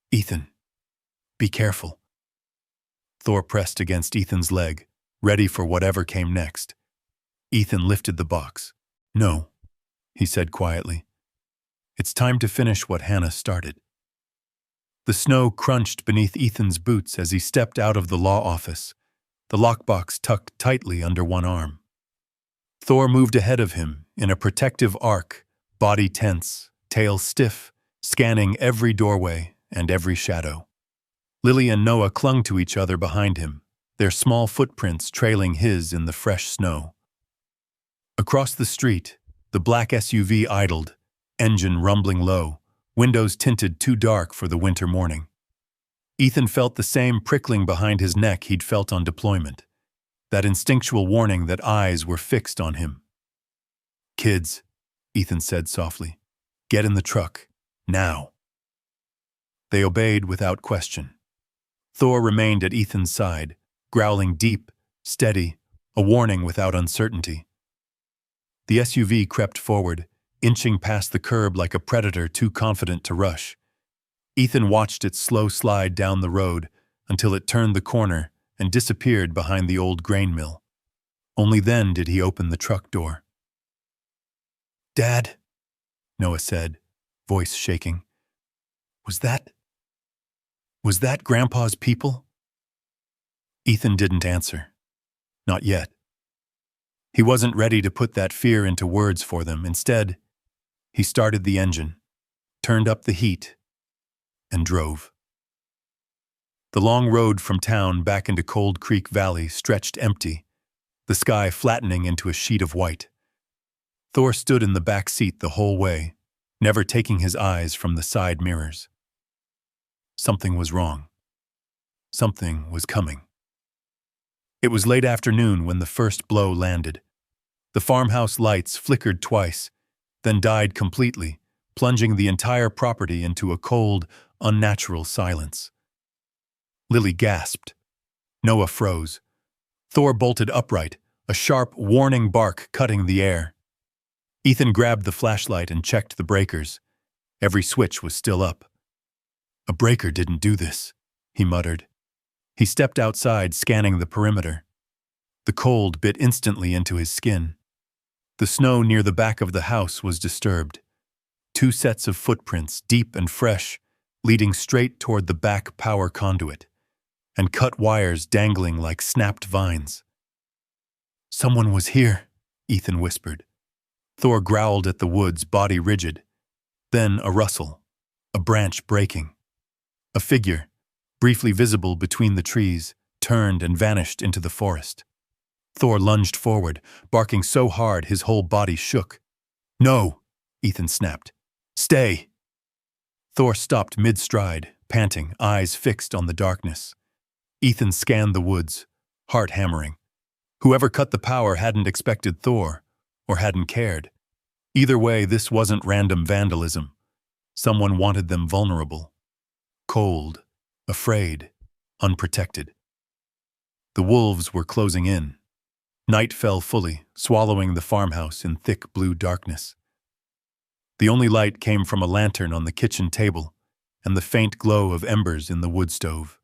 Ethan, be careful. Thor pressed against Ethan's leg, ready for whatever came next. Ethan lifted the box. No, he said quietly. It's time to finish what Hannah started. The snow crunched beneath Ethan's boots as he stepped out of the law office, the lockbox tucked tightly under one arm. Thor moved ahead of him in a protective arc, body tense, tail stiff, scanning every doorway and every shadow. Lily and Noah clung to each other behind him, their small footprints trailing his in the fresh snow. Across the street, the black SUV idled, engine rumbling low, windows tinted too dark for the winter morning. Ethan felt the same prickling behind his neck he'd felt on deployment, that instinctual warning that eyes were fixed on him. Kids, Ethan said softly, get in the truck, now. They obeyed without question. Thor remained at Ethan's side, growling deep, steady, a warning without uncertainty. The SUV crept forward, inching past the curb like a predator too confident to rush. Ethan watched it slow slide down the road until it turned the corner and disappeared behind the old grain mill. Only then did he open the truck door. Dad, Noah said, voice shaking. Was that Grandpa's people? Ethan didn't answer. Not yet. He wasn't ready to put that fear into words for them. Instead, he started the engine, turned up the heat, and drove. The long road from town back into Cold Creek Valley stretched empty, the sky flattening into a sheet of white. Thor stood in the back seat the whole way, never taking his eyes from the side mirrors. Something was wrong. Something was coming. It was late afternoon when the first blow landed. The farmhouse lights flickered twice, then died completely, plunging the entire property into a cold, unnatural silence. Lily gasped. Noah froze. Thor bolted upright, a sharp, warning bark cutting the air. Ethan grabbed the flashlight and checked the breakers. Every switch was still up. "A breaker didn't do this," he muttered. He stepped outside, scanning the perimeter. The cold bit instantly into his skin. The snow near the back of the house was disturbed. 2 sets of footprints, deep and fresh, leading straight toward the back power conduit, and cut wires dangling like snapped vines. "Someone was here," Ethan whispered. Thor growled at the woods, body rigid. Then a rustle, a branch breaking. A figure, briefly visible between the trees, turned and vanished into the forest. Thor lunged forward, barking so hard his whole body shook. "No!" Ethan snapped. "Stay!" Thor stopped mid-stride, panting, eyes fixed on the darkness. Ethan scanned the woods, heart hammering. Whoever cut the power hadn't expected Thor, or hadn't cared. Either way, this wasn't random vandalism. Someone wanted them vulnerable. Cold, afraid, unprotected. The wolves were closing in. Night fell fully, swallowing the farmhouse in thick blue darkness. The only light came from a lantern on the kitchen table and the faint glow of embers in the wood stove.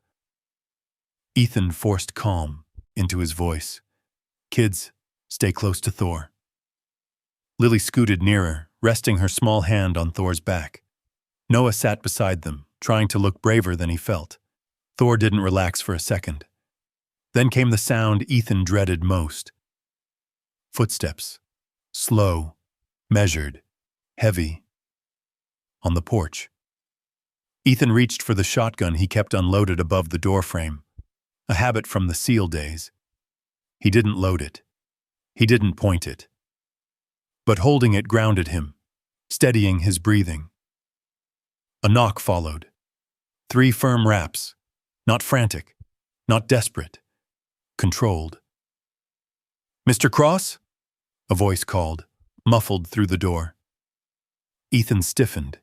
Ethan forced calm into his voice. "Kids, stay close to Thor." Lily scooted nearer, resting her small hand on Thor's back. Noah sat beside them, trying to look braver than he felt. Thor didn't relax for a second. Then came the sound Ethan dreaded most. Footsteps. Slow, measured, heavy. On the porch. Ethan reached for the shotgun he kept unloaded above the doorframe, a habit from the SEAL days. He didn't load it. He didn't point it. But holding it grounded him, steadying his breathing. A knock followed. 3 firm raps, not frantic, not desperate, controlled. "Mr. Cross?" a voice called, muffled through the door. Ethan stiffened.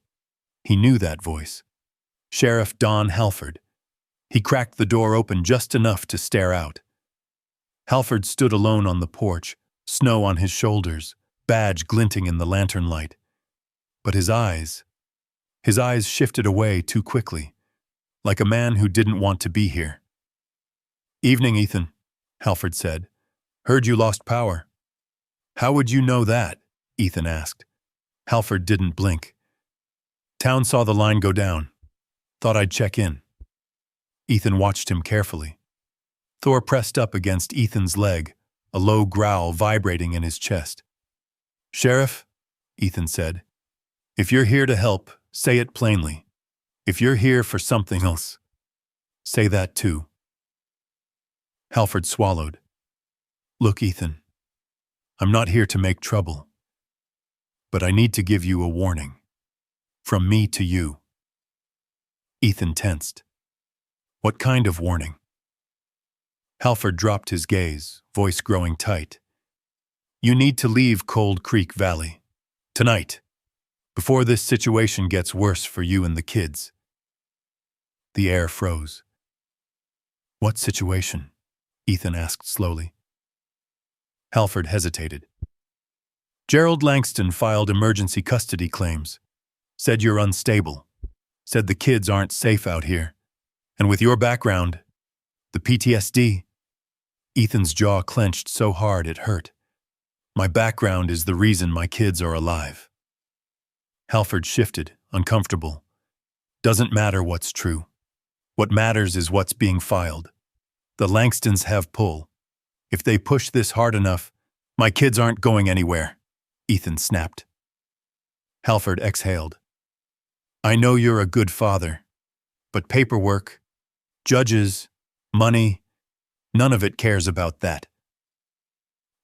He knew that voice. Sheriff Don Halford. He cracked the door open just enough to stare out. Halford stood alone on the porch, snow on his shoulders, badge glinting in the lantern light. But his eyes shifted away too quickly, like a man who didn't want to be here. "Evening, Ethan," Halford said. "Heard you lost power." "How would you know that?" Ethan asked. Halford didn't blink. "Town saw the line go down. Thought I'd check in." Ethan watched him carefully. Thor pressed up against Ethan's leg, a low growl vibrating in his chest. "Sheriff," Ethan said, "if you're here to help, say it plainly. If you're here for something else, say that too." Halford swallowed. "Look, Ethan, I'm not here to make trouble. But I need to give you a warning. From me to you." Ethan tensed. "What kind of warning?" Halford dropped his gaze, voice growing tight. "You need to leave Cold Creek Valley. Tonight. Before this situation gets worse for you and the kids." The air froze. "What situation?" Ethan asked slowly. Halford hesitated. "Gerald Langston filed emergency custody claims. Said you're unstable. Said the kids aren't safe out here. And with your background, the PTSD..." Ethan's jaw clenched so hard it hurt. "My background is the reason my kids are alive." Halford shifted, uncomfortable. "Doesn't matter what's true. What matters is what's being filed. The Langstons have pull. If they push this hard enough, my kids aren't going anywhere," Ethan snapped. Halford exhaled. "I know you're a good father, but paperwork, judges, money, none of it cares about that."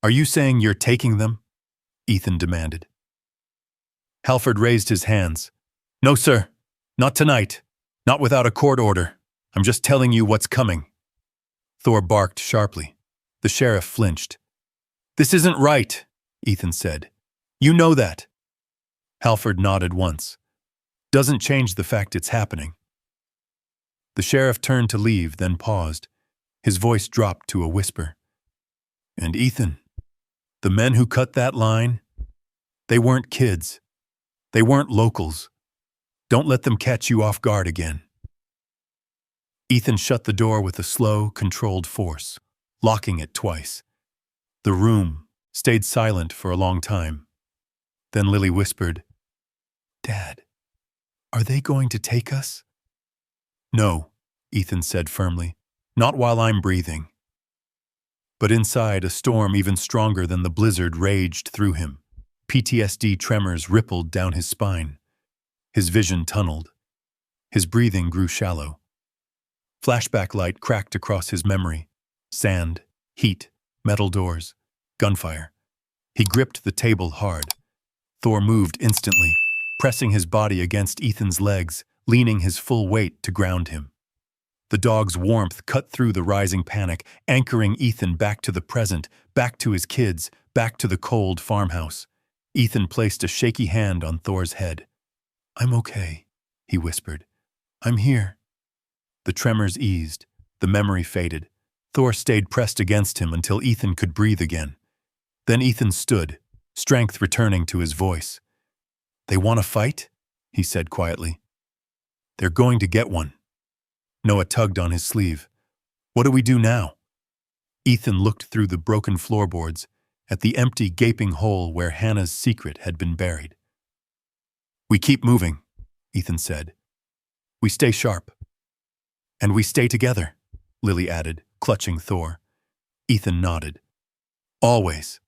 "Are you saying you're taking them?" Ethan demanded. Halford raised his hands. "No, sir. Not tonight. Not without a court order. I'm just telling you what's coming." Thor barked sharply. The sheriff flinched. "This isn't right," Ethan said. "You know that." Halford nodded once. "Doesn't change the fact it's happening." The sheriff turned to leave, then paused. His voice dropped to a whisper. "And Ethan, the men who cut that line, they weren't kids. They weren't locals. Don't let them catch you off guard again." Ethan shut the door with a slow, controlled force, locking it twice. The room stayed silent for a long time. Then Lily whispered, "Dad, are they going to take us?" "No," Ethan said firmly. "Not while I'm breathing." But inside, a storm even stronger than the blizzard raged through him. PTSD tremors rippled down his spine. His vision tunneled. His breathing grew shallow. Flashback light cracked across his memory. Sand, heat, metal doors, gunfire. He gripped the table hard. Thor moved instantly, pressing his body against Ethan's legs, leaning his full weight to ground him. The dog's warmth cut through the rising panic, anchoring Ethan back to the present, back to his kids, back to the cold farmhouse. Ethan placed a shaky hand on Thor's head. "I'm okay," he whispered. "I'm here." The tremors eased. The memory faded. Thor stayed pressed against him until Ethan could breathe again. Then Ethan stood, strength returning to his voice. "They want to fight?" he said quietly. "They're going to get one." Noah tugged on his sleeve. "What do we do now?" Ethan looked through the broken floorboards at the empty, gaping hole where Hannah's secret had been buried. "We keep moving," Ethan said. "We stay sharp." "And we stay together," Lily added, clutching Thor. Ethan nodded. "Always."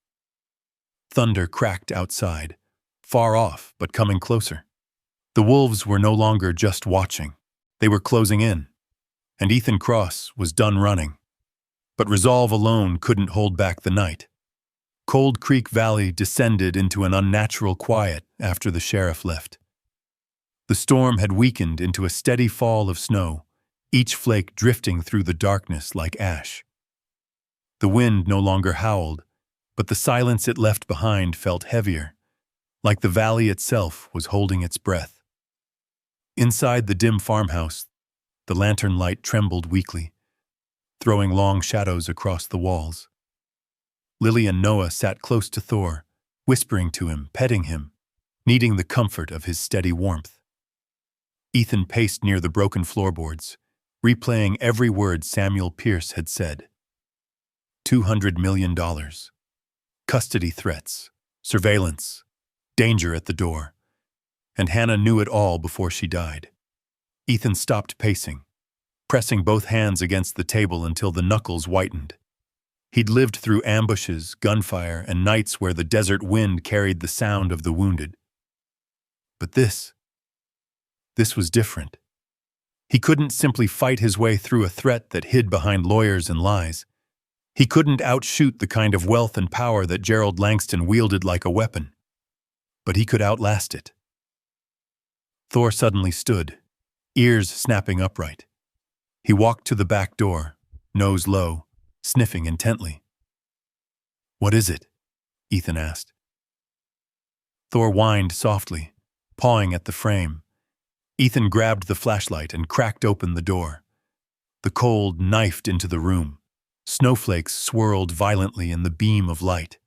Thunder cracked outside, far off but coming closer. The wolves were no longer just watching. They were closing in, and Ethan Cross was done running. But resolve alone couldn't hold back the night. Cold Creek Valley descended into an unnatural quiet after the sheriff left. The storm had weakened into a steady fall of snow, each flake drifting through the darkness like ash. The wind no longer howled, but the silence it left behind felt heavier, like the valley itself was holding its breath. Inside the dim farmhouse, the lantern light trembled weakly, throwing long shadows across the walls. Lily and Noah sat close to Thor, whispering to him, petting him, needing the comfort of his steady warmth. Ethan paced near the broken floorboards, replaying every word Samuel Pierce had said. $200 million. Custody threats, surveillance, danger at the door. And Hannah knew it all before she died. Ethan stopped pacing, pressing both hands against the table until the knuckles whitened. He'd lived through ambushes, gunfire, and nights where the desert wind carried the sound of the wounded. But this was different. He couldn't simply fight his way through a threat that hid behind lawyers and lies. He couldn't outshoot the kind of wealth and power that Gerald Langston wielded like a weapon. But he could outlast it. Thor suddenly stood, ears snapping upright. He walked to the back door, nose low, sniffing intently. "What is it?" Ethan asked. Thor whined softly, pawing at the frame. Ethan grabbed the flashlight and cracked open the door. The cold knifed into the room. Snowflakes swirled violently in the beam of light.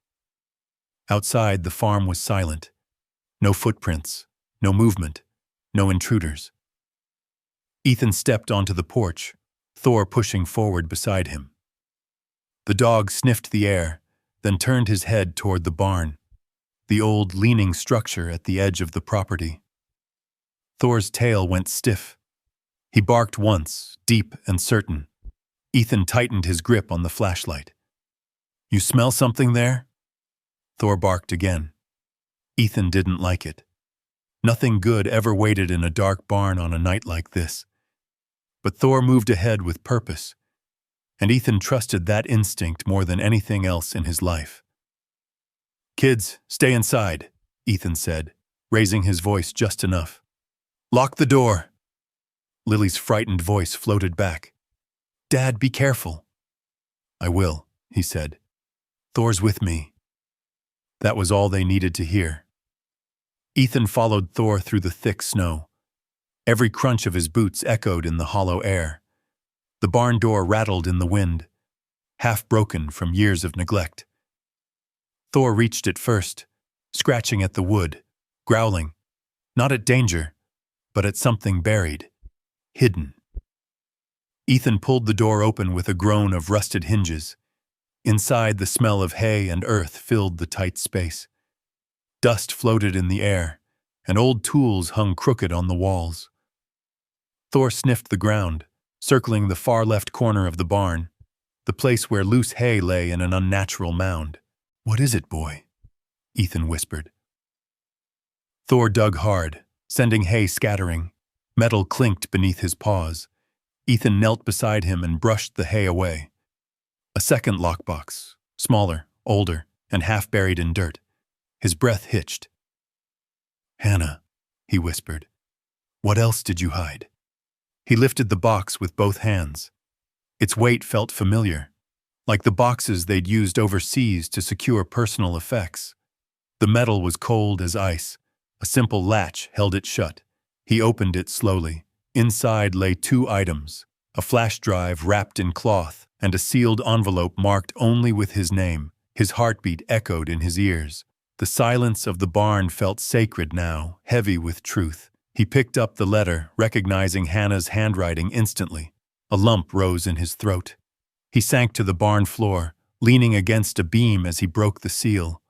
Outside, the farm was silent. No footprints, no movement, no intruders. Ethan stepped onto the porch, Thor pushing forward beside him. The dog sniffed the air, then turned his head toward the barn, the old leaning structure at the edge of the property. Thor's tail went stiff. He barked once, deep and certain. Ethan tightened his grip on the flashlight. "You smell something there?" Thor barked again. Ethan didn't like it. Nothing good ever waited in a dark barn on a night like this. But Thor moved ahead with purpose, and Ethan trusted that instinct more than anything else in his life. "Kids, stay inside," Ethan said, raising his voice just enough. "Lock the door." Lily's frightened voice floated back. "Dad, be careful." "I will," he said. Thor's with me. That was all they needed to hear. Ethan followed Thor through the thick snow. Every crunch of his boots echoed in the hollow air. The barn door rattled in the wind, half broken from years of neglect. Thor reached it first, scratching at the wood, growling, not at danger, but at something buried, hidden. Ethan pulled the door open with a groan of rusted hinges. Inside, the smell of hay and earth filled the tight space. Dust floated in the air, and old tools hung crooked on the walls. Thor sniffed the ground, circling the far left corner of the barn, the place where loose hay lay in an unnatural mound. What is it, boy? Ethan whispered. Thor dug hard, sending hay scattering. Metal clinked beneath his paws. Ethan knelt beside him and brushed the hay away. A second lockbox, smaller, older, and half buried in dirt. His breath hitched. Hannah, he whispered. What else did you hide? He lifted the box with both hands. Its weight felt familiar, like the boxes they'd used overseas to secure personal effects. The metal was cold as ice. A simple latch held it shut. He opened it slowly. Inside lay 2 items, a flash drive wrapped in cloth and a sealed envelope marked only with his name. His heartbeat echoed in his ears. The silence of the barn felt sacred now, heavy with truth. He picked up the letter, recognizing Hannah's handwriting instantly. A lump rose in his throat. He sank to the barn floor, leaning against a beam as he broke the seal.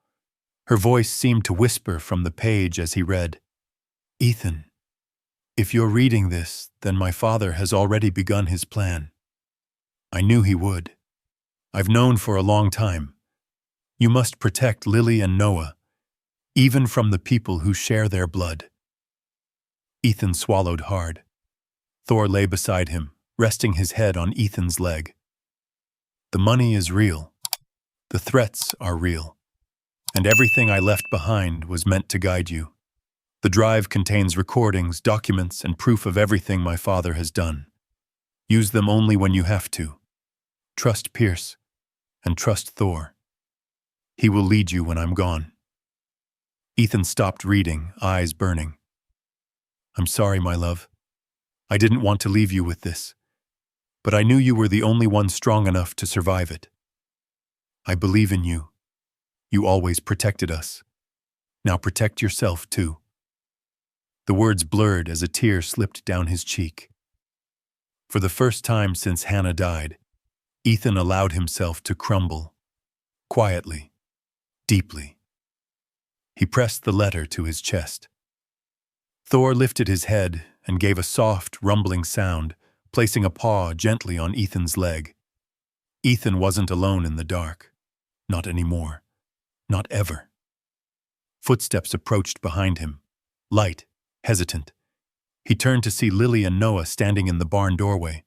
Her voice seemed to whisper from the page as he read, Ethan, if you're reading this, then my father has already begun his plan. I knew he would. I've known for a long time. You must protect Lily and Noah, even from the people who share their blood. Ethan swallowed hard. Thor lay beside him, resting his head on Ethan's leg. The money is real. The threats are real. And everything I left behind was meant to guide you. The drive contains recordings, documents, and proof of everything my father has done. Use them only when you have to. Trust Pierce, and trust Thor. He will lead you when I'm gone. Ethan stopped reading, eyes burning. I'm sorry, my love. I didn't want to leave you with this, but I knew you were the only one strong enough to survive it. I believe in you. You always protected us. Now protect yourself, too. The words blurred as a tear slipped down his cheek. For the first time since Hannah died, Ethan allowed himself to crumble, quietly, deeply. He pressed the letter to his chest. Thor lifted his head and gave a soft, rumbling sound, placing a paw gently on Ethan's leg. Ethan wasn't alone in the dark. Not anymore. Not ever. Footsteps approached behind him, light, hesitant. He turned to see Lily and Noah standing in the barn doorway,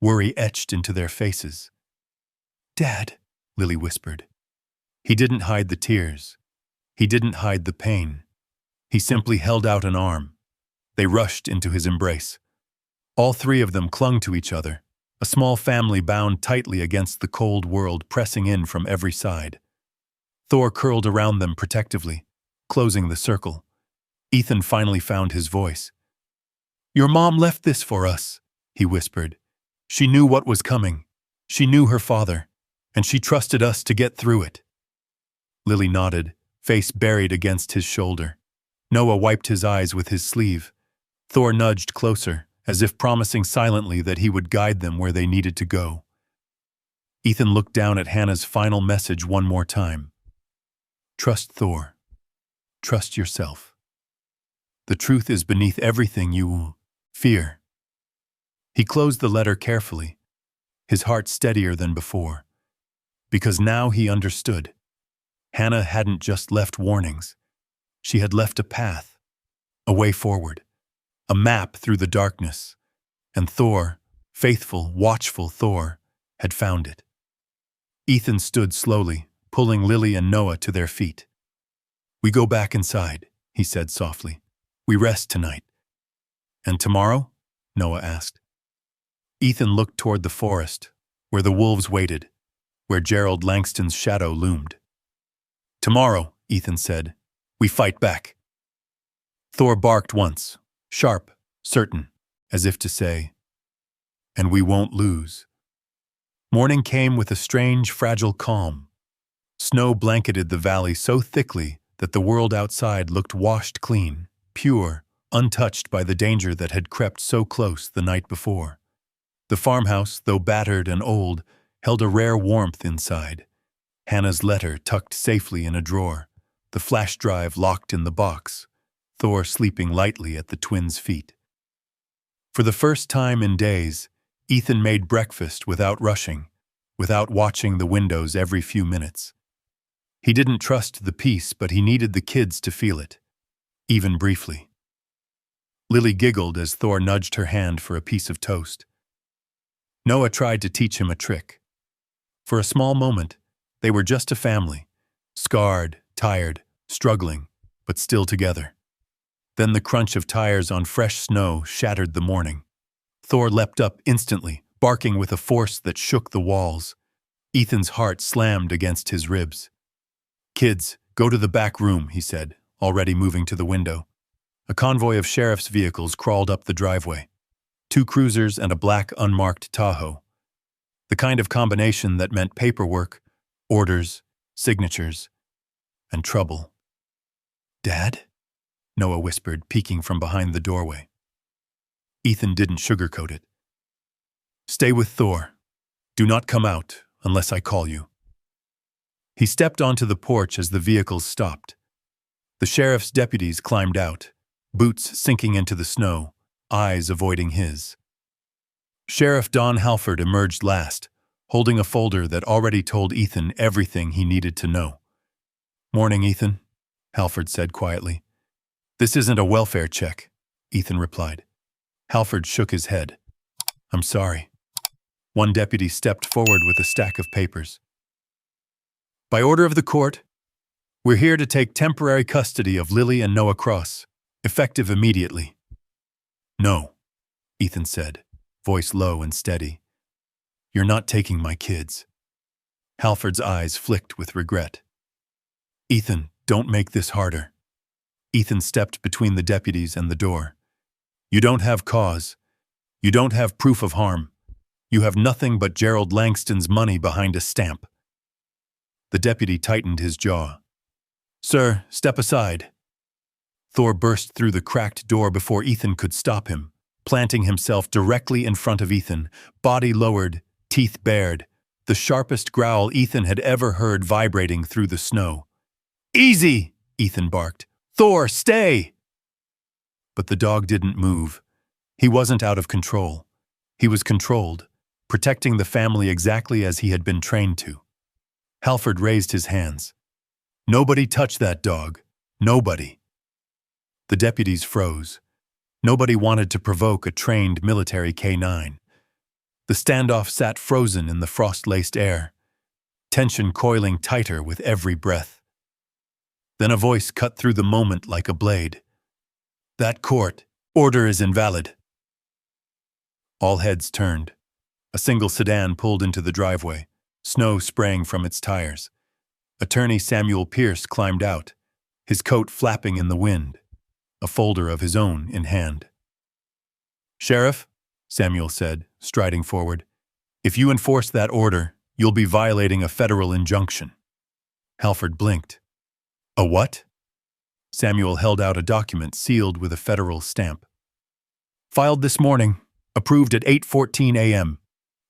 worry etched into their faces. Dad, Lily whispered. He didn't hide the tears. He didn't hide the pain. He simply held out an arm. They rushed into his embrace. All 3 of them clung to each other, a small family bound tightly against the cold world pressing in from every side. Thor curled around them protectively, closing the circle. Ethan finally found his voice. Your mom left this for us, he whispered. She knew what was coming. She knew her father, and she trusted us to get through it. Lily nodded, face buried against his shoulder. Noah wiped his eyes with his sleeve. Thor nudged closer, as if promising silently that he would guide them where they needed to go. Ethan looked down at Hannah's final message one more time. Trust Thor. Trust yourself. The truth is beneath everything you fear. He closed the letter carefully, his heart steadier than before, because now he understood. Hannah hadn't just left warnings. She had left a path, a way forward, a map through the darkness, and Thor, faithful, watchful Thor, had found it. Ethan stood slowly, pulling Lily and Noah to their feet. We go back inside, he said softly. We rest tonight. And tomorrow? Noah asked. Ethan looked toward the forest, where the wolves waited, where Gerald Langston's shadow loomed. "Tomorrow," Ethan said, "we fight back." Thor barked once, sharp, certain, as if to say, "And we won't lose." Morning came with a strange, fragile calm. Snow blanketed the valley so thickly that the world outside looked washed clean, pure, untouched by the danger that had crept so close the night before. The farmhouse, though battered and old, held a rare warmth inside. Hannah's letter tucked safely in a drawer, the flash drive locked in the box, Thor sleeping lightly at the twins' feet. For the first time in days, Ethan made breakfast without rushing, without watching the windows every few minutes. He didn't trust the peace, but he needed the kids to feel it, even briefly. Lily giggled as Thor nudged her hand for a piece of toast. Noah tried to teach him a trick. For a small moment, they were just a family, scarred, tired, struggling, but still together. Then the crunch of tires on fresh snow shattered the morning. Thor leapt up instantly, barking with a force that shook the walls. Ethan's heart slammed against his ribs. "Kids, go to the back room," he said, already moving to the window. A convoy of sheriff's vehicles crawled up the driveway. 2 cruisers and a black, unmarked Tahoe. The kind of combination that meant paperwork, orders, signatures, and trouble. "Dad?" Noah whispered, peeking from behind the doorway. Ethan didn't sugarcoat it. "Stay with Thor. Do not come out unless I call you." He stepped onto the porch as the vehicles stopped. The sheriff's deputies climbed out, boots sinking into the snow, eyes avoiding his. Sheriff Don Halford emerged last, holding a folder that already told Ethan everything he needed to know. "Morning, Ethan," Halford said quietly. "This isn't a welfare check," Ethan replied. Halford shook his head. "I'm sorry." One deputy stepped forward with a stack of papers. "By order of the court, we're here to take temporary custody of Lily and Noah Cross, effective immediately." "No," Ethan said, voice low and steady. "You're not taking my kids." Halford's eyes flicked with regret. "Ethan, don't make this harder." Ethan stepped between the deputies and the door. "You don't have cause. You don't have proof of harm. You have nothing but Gerald Langston's money behind a stamp." The deputy tightened his jaw. "Sir, step aside." Thor burst through the cracked door before Ethan could stop him, planting himself directly in front of Ethan, body lowered, teeth bared, the sharpest growl Ethan had ever heard vibrating through the snow. "Easy!" Ethan barked. "Thor, stay!" But the dog didn't move. He wasn't out of control. He was controlled, protecting the family exactly as he had been trained to. Halford raised his hands. "Nobody touch that dog. Nobody." The deputies froze. Nobody wanted to provoke a trained military K9. The standoff sat frozen in the frost-laced air, tension coiling tighter with every breath. Then a voice cut through the moment like a blade. "That court order is invalid." All heads turned. A single sedan pulled into the driveway, snow spraying from its tires. Attorney Samuel Pierce climbed out, his coat flapping in the wind, a folder of his own in hand. "Sheriff," Samuel said, striding forward, "if you enforce that order, you'll be violating a federal injunction." Halford blinked. "A what?" Samuel held out a document sealed with a federal stamp. "Filed this morning, approved at 8:14 a.m.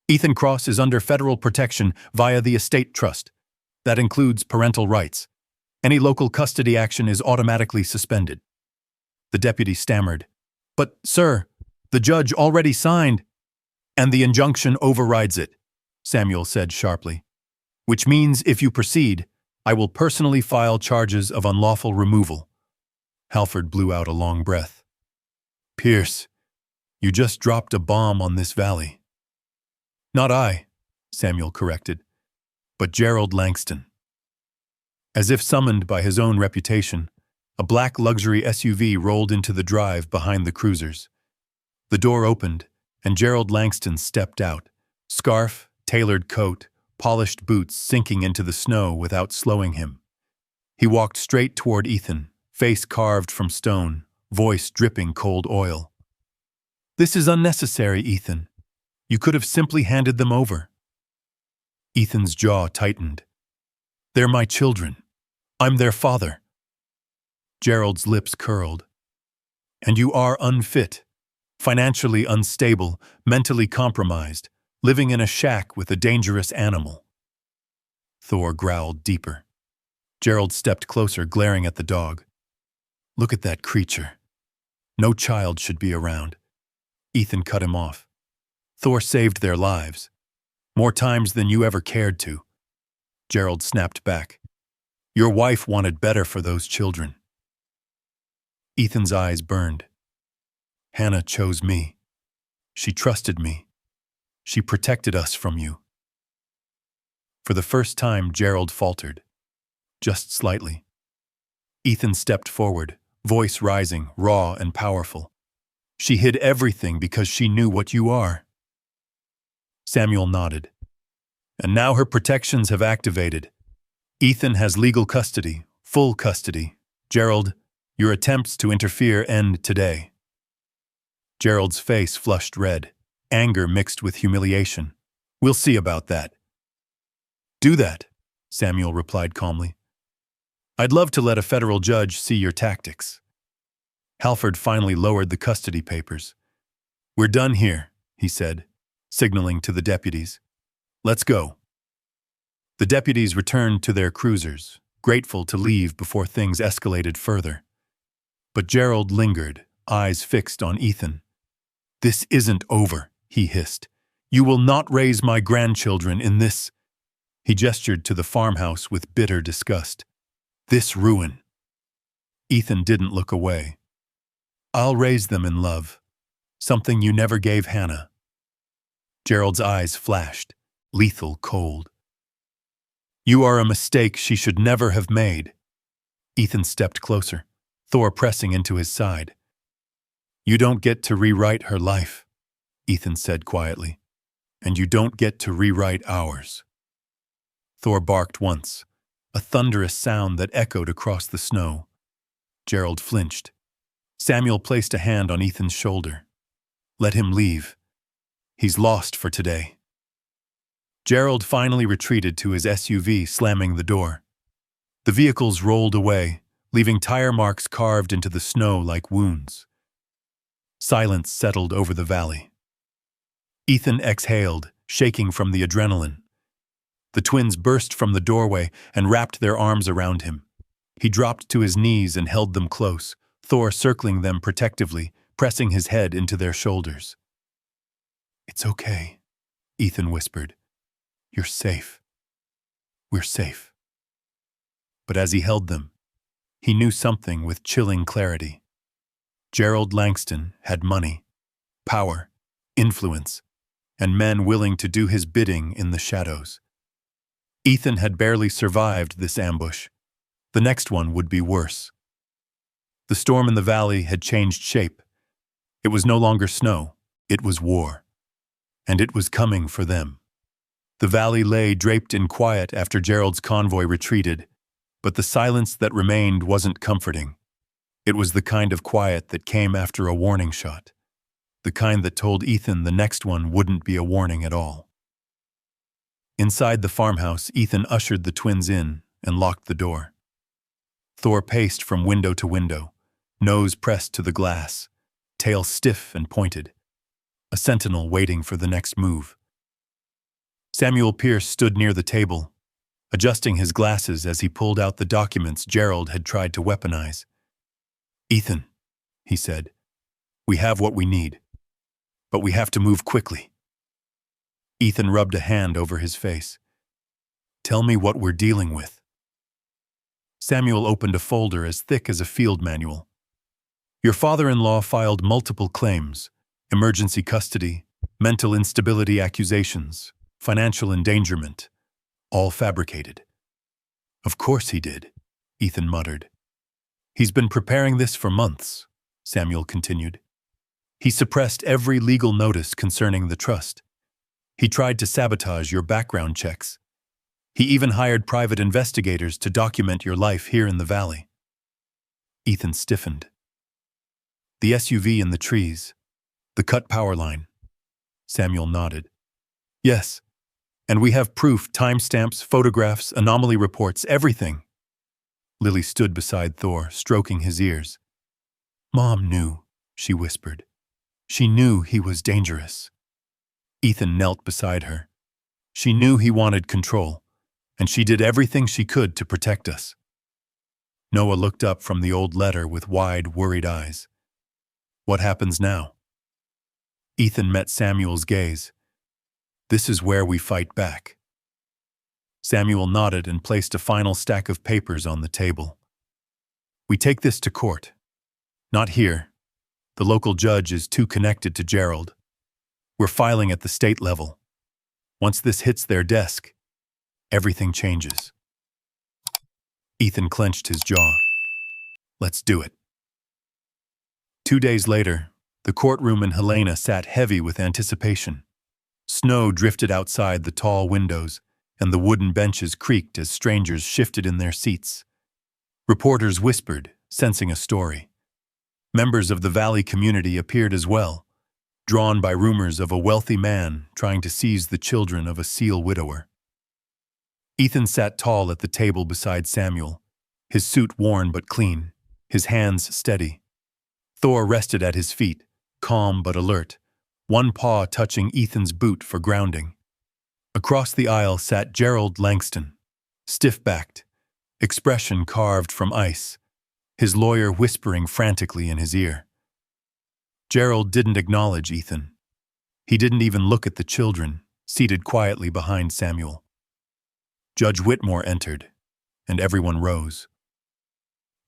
Ethan Cross is under federal protection via the estate trust. That includes parental rights. Any local custody action is automatically suspended." The deputy stammered. "But, sir, the judge already signed." "And the injunction overrides it," Samuel said sharply. "Which means if you proceed, I will personally file charges of unlawful removal." Halford blew out a long breath. "Pierce, you just dropped a bomb on this valley." "Not I," Samuel corrected, "but Gerald Langston." As if summoned by his own reputation, a black luxury SUV rolled into the drive behind the cruisers. The door opened, and Gerald Langston stepped out, scarf, tailored coat, polished boots sinking into the snow without slowing him. He walked straight toward Ethan, face carved from stone, voice dripping cold oil. "This is unnecessary, Ethan. You could have simply handed them over." Ethan's jaw tightened. "They're my children. I'm their father." Gerald's lips curled. "And you are unfit, financially unstable, mentally compromised, living in a shack with a dangerous animal." Thor growled deeper. Gerald stepped closer, glaring at the dog. "Look at that creature. No child should be around." Ethan cut him off. "Thor saved their lives. More times than you ever cared to." Gerald snapped back. "Your wife wanted better for those children." Ethan's eyes burned. "Hannah chose me. She trusted me. She protected us from you." For the first time, Gerald faltered. Just slightly. Ethan stepped forward, voice rising, raw and powerful. "She hid everything because she knew what you are." Samuel nodded. "And now her protections have activated. Ethan has legal custody, full custody. Gerald, your attempts to interfere end today." Gerald's face flushed red, anger mixed with humiliation. "We'll see about that." "Do that," Samuel replied calmly. "I'd love to let a federal judge see your tactics." Halford finally lowered the custody papers. "We're done here," he said, signaling to the deputies. "Let's go." The deputies returned to their cruisers, grateful to leave before things escalated further. But Gerald lingered, eyes fixed on Ethan. "This isn't over," he hissed. "You will not raise my grandchildren in this." He gestured to the farmhouse with bitter disgust. "This ruin." Ethan didn't look away. "I'll raise them in love. Something you never gave Hannah." Gerald's eyes flashed, lethal cold. "You are a mistake she should never have made." Ethan stepped closer, Thor pressing into his side. "You don't get to rewrite her life," Ethan said quietly. "And you don't get to rewrite ours." Thor barked once, a thunderous sound that echoed across the snow. Gerald flinched. Samuel placed a hand on Ethan's shoulder. "Let him leave. He's lost for today." Gerald finally retreated to his SUV, slamming the door. The vehicles rolled away, leaving tire marks carved into the snow like wounds. Silence settled over the valley. Ethan exhaled, shaking from the adrenaline. The twins burst from the doorway and wrapped their arms around him. He dropped to his knees and held them close, Thor circling them protectively, pressing his head into their shoulders. "It's okay," Ethan whispered. "You're safe. We're safe." But as he held them, he knew something with chilling clarity. Gerald Langston had money, power, influence, and men willing to do his bidding in the shadows. Ethan had barely survived this ambush. The next one would be worse. The storm in the valley had changed shape. It was no longer snow, it was war. And it was coming for them. The valley lay draped in quiet after Gerald's convoy retreated, but the silence that remained wasn't comforting. It was the kind of quiet that came after a warning shot, the kind that told Ethan the next one wouldn't be a warning at all. Inside the farmhouse, Ethan ushered the twins in and locked the door. Thor paced from window to window, nose pressed to the glass, tail stiff and pointed, a sentinel waiting for the next move. Samuel Pierce stood near the table, adjusting his glasses as he pulled out the documents Gerald had tried to weaponize. "Ethan," he said, "we have what we need, but we have to move quickly." Ethan rubbed a hand over his face. "Tell me what we're dealing with." Samuel opened a folder as thick as a field manual. "Your father-in-law filed multiple claims, emergency custody, mental instability accusations, financial endangerment, all fabricated." "Of course he did," Ethan muttered. "He's been preparing this for months," Samuel continued. "He suppressed every legal notice concerning the trust. He tried to sabotage your background checks, He even hired private investigators to document your life here in the valley. Ethan stiffened. The SUV in the trees. The cut power line. Samuel nodded. Yes. And we have proof, timestamps, photographs, anomaly reports, everything. Lily stood beside Thor, stroking his ears. Mom knew, she whispered. She knew he was dangerous. Ethan knelt beside her. She knew he wanted control, and she did everything she could to protect us. Noah looked up from the old letter with wide, worried eyes. What happens now? Ethan met Samuel's gaze. This is where we fight back. Samuel nodded and placed a final stack of papers on the table. We take this to court. Not here. The local judge is too connected to Gerald. We're filing at the state level. Once this hits their desk, everything changes. Ethan clenched his jaw. Let's do it. 2 days later, the courtroom in Helena sat heavy with anticipation. Snow drifted outside the tall windows, and the wooden benches creaked as strangers shifted in their seats. Reporters whispered, sensing a story. Members of the Valley community appeared as well, drawn by rumors of a wealthy man trying to seize the children of a seal widower. Ethan sat tall at the table beside Samuel, his suit worn but clean, his hands steady. Thor rested at his feet, calm but alert, one paw touching Ethan's boot for grounding. Across the aisle sat Gerald Langston, stiff-backed, expression carved from ice, his lawyer whispering frantically in his ear. Gerald didn't acknowledge Ethan. He didn't even look at the children, seated quietly behind Samuel. Judge Whitmore entered, and everyone rose.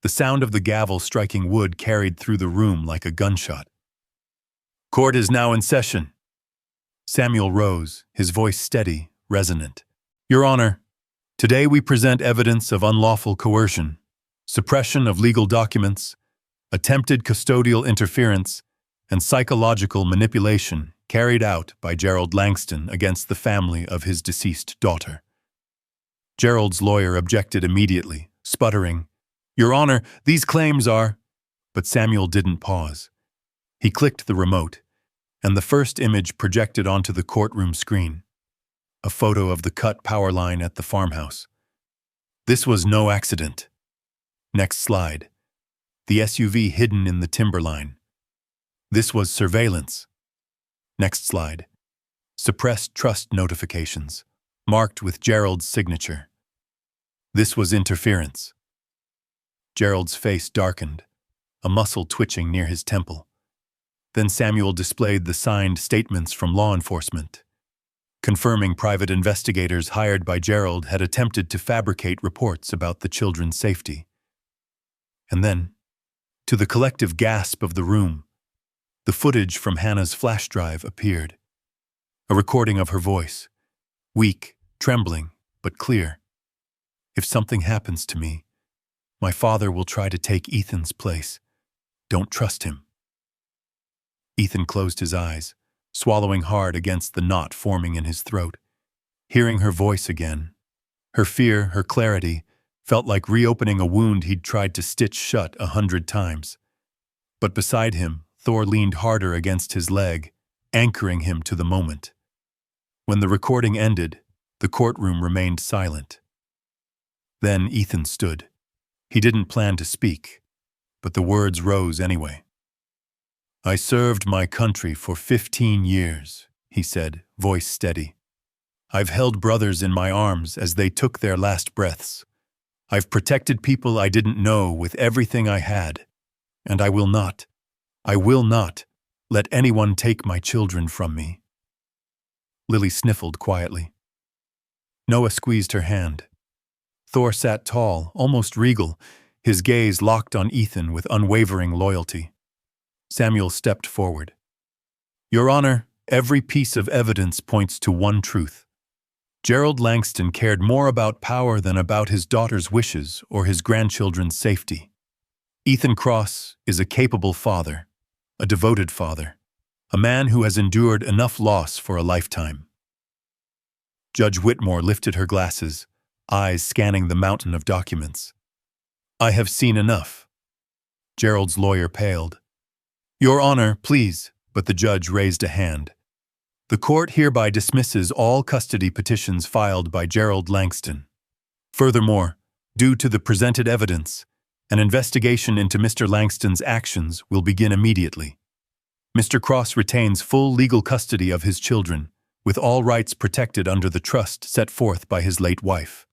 The sound of the gavel striking wood carried through the room like a gunshot. Court is now in session. Samuel rose, his voice steady, resonant. Your Honor, today we present evidence of unlawful coercion, suppression of legal documents, attempted custodial interference, and psychological manipulation carried out by Gerald Langston against the family of his deceased daughter. Gerald's lawyer objected immediately, sputtering, Your Honor, these claims are… But Samuel didn't pause. He clicked the remote, and the first image projected onto the courtroom screen. A photo of the cut power line at the farmhouse. This was no accident. Next slide. The SUV hidden in the timberline. This was surveillance. Next slide. Suppressed trust notifications, marked with Gerald's signature. This was interference. Gerald's face darkened, a muscle twitching near his temple. Then Samuel displayed the signed statements from law enforcement, confirming private investigators hired by Gerald had attempted to fabricate reports about the children's safety. And then, to the collective gasp of the room, the footage from Hannah's flash drive appeared. A recording of her voice, weak, trembling, but clear. If something happens to me, my father will try to take Ethan's place. Don't trust him. Ethan closed his eyes, swallowing hard against the knot forming in his throat. Hearing her voice again, her fear, her clarity, felt like reopening a wound he'd tried to stitch shut 100 times. But beside him, Thor leaned harder against his leg, anchoring him to the moment. When the recording ended, the courtroom remained silent. Then Ethan stood. He didn't plan to speak, but the words rose anyway. I served my country for 15 years, he said, voice steady. I've held brothers in my arms as they took their last breaths. I've protected people I didn't know with everything I had, and I will not let anyone take my children from me. Lily sniffled quietly. Noah squeezed her hand. Thor sat tall, almost regal, his gaze locked on Ethan with unwavering loyalty. Samuel stepped forward. Your Honor, every piece of evidence points to one truth. Gerald Langston cared more about power than about his daughter's wishes or his grandchildren's safety. Ethan Cross is a capable father, a devoted father, a man who has endured enough loss for a lifetime. Judge Whitmore lifted her glasses, eyes scanning the mountain of documents. "I have seen enough." Gerald's lawyer paled. "Your Honor, please," but the judge raised a hand. "The court hereby dismisses all custody petitions filed by Gerald Langston. Furthermore, due to the presented evidence, an investigation into Mr. Langston's actions will begin immediately. Mr. Cross retains full legal custody of his children, with all rights protected under the trust set forth by his late wife."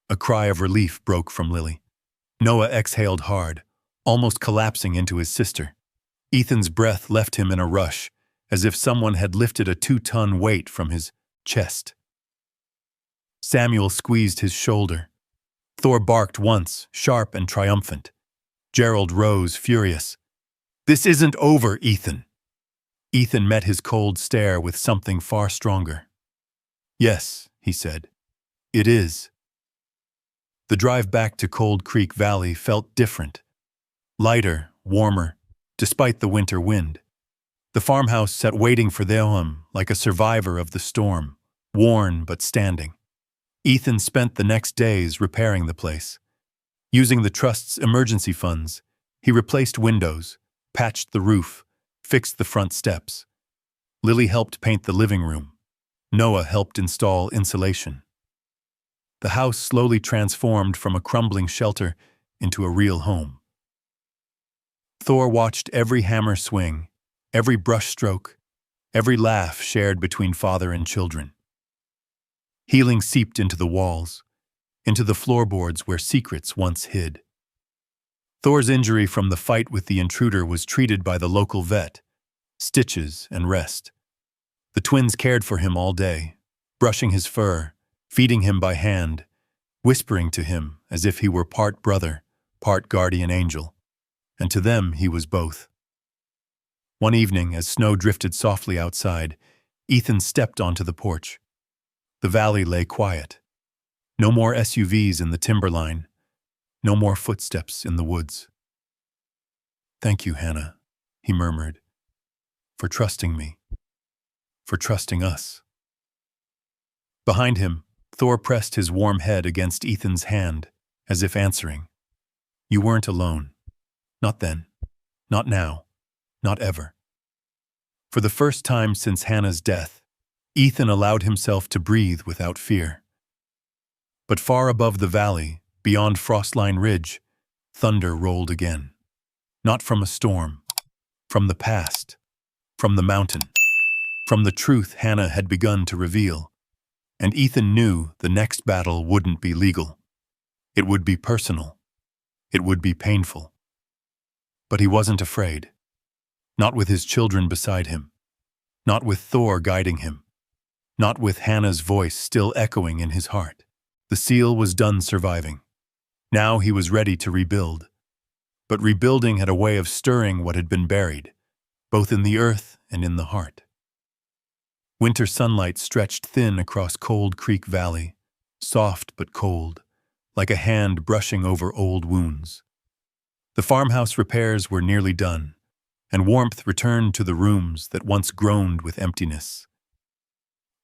A cry of relief broke from Lily. Noah exhaled hard, almost collapsing into his sister. Ethan's breath left him in a rush, as if someone had lifted a 2-ton weight from his chest. Samuel squeezed his shoulder. Thor barked once, sharp and triumphant. Gerald rose, furious. "This isn't over, Ethan." Ethan met his cold stare with something far stronger. "Yes," he said, "it is." The drive back to Cold Creek Valley felt different. Lighter, warmer, despite the winter wind. The farmhouse sat waiting for them like a survivor of the storm, worn but standing. Ethan spent the next days repairing the place. Using the trust's emergency funds, he replaced windows, patched the roof, fixed the front steps. Lily helped paint the living room. Noah helped install insulation. The house slowly transformed from a crumbling shelter into a real home. Thor watched every hammer swing, every brush stroke, every laugh shared between father and children. Healing seeped into the walls, into the floorboards where secrets once hid. Thor's injury from the fight with the intruder was treated by the local vet, stitches and rest. The twins cared for him all day, brushing his fur, feeding him by hand, whispering to him as if he were part brother, part guardian angel, and to them he was both. One evening, as snow drifted softly outside, Ethan stepped onto the porch. The valley lay quiet. No more SUVs in the timberline, no more footsteps in the woods. "Thank you, Hannah," he murmured, "for trusting me, for trusting us." Behind him, Thor pressed his warm head against Ethan's hand, as if answering. "You weren't alone. Not then. Not now. Not ever." For the first time since Hannah's death, Ethan allowed himself to breathe without fear. But far above the valley, beyond Frostline Ridge, thunder rolled again. Not from a storm, from the past, from the mountain, from the truth Hannah had begun to reveal. And Ethan knew the next battle wouldn't be legal. It would be personal. It would be painful. But he wasn't afraid. Not with his children beside him. Not with Thor guiding him. Not with Hannah's voice still echoing in his heart. The seal was done surviving. Now he was ready to rebuild. But rebuilding had a way of stirring what had been buried, both in the earth and in the heart. Winter sunlight stretched thin across Cold Creek Valley, soft but cold, like a hand brushing over old wounds. The farmhouse repairs were nearly done, and warmth returned to the rooms that once groaned with emptiness.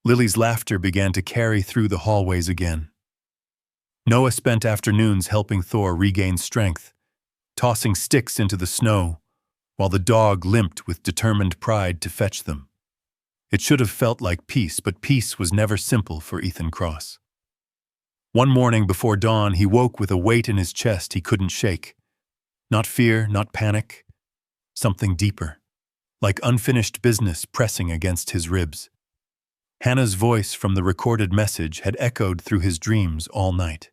Lily's laughter began to carry through the hallways again. Noah spent afternoons helping Thor regain strength, tossing sticks into the snow, while the dog limped with determined pride to fetch them. It should have felt like peace, but peace was never simple for Ethan Cross. One morning before dawn, he woke with a weight in his chest he couldn't shake. Not fear, not panic. Something deeper, like unfinished business pressing against his ribs. Hannah's voice from the recorded message had echoed through his dreams all night.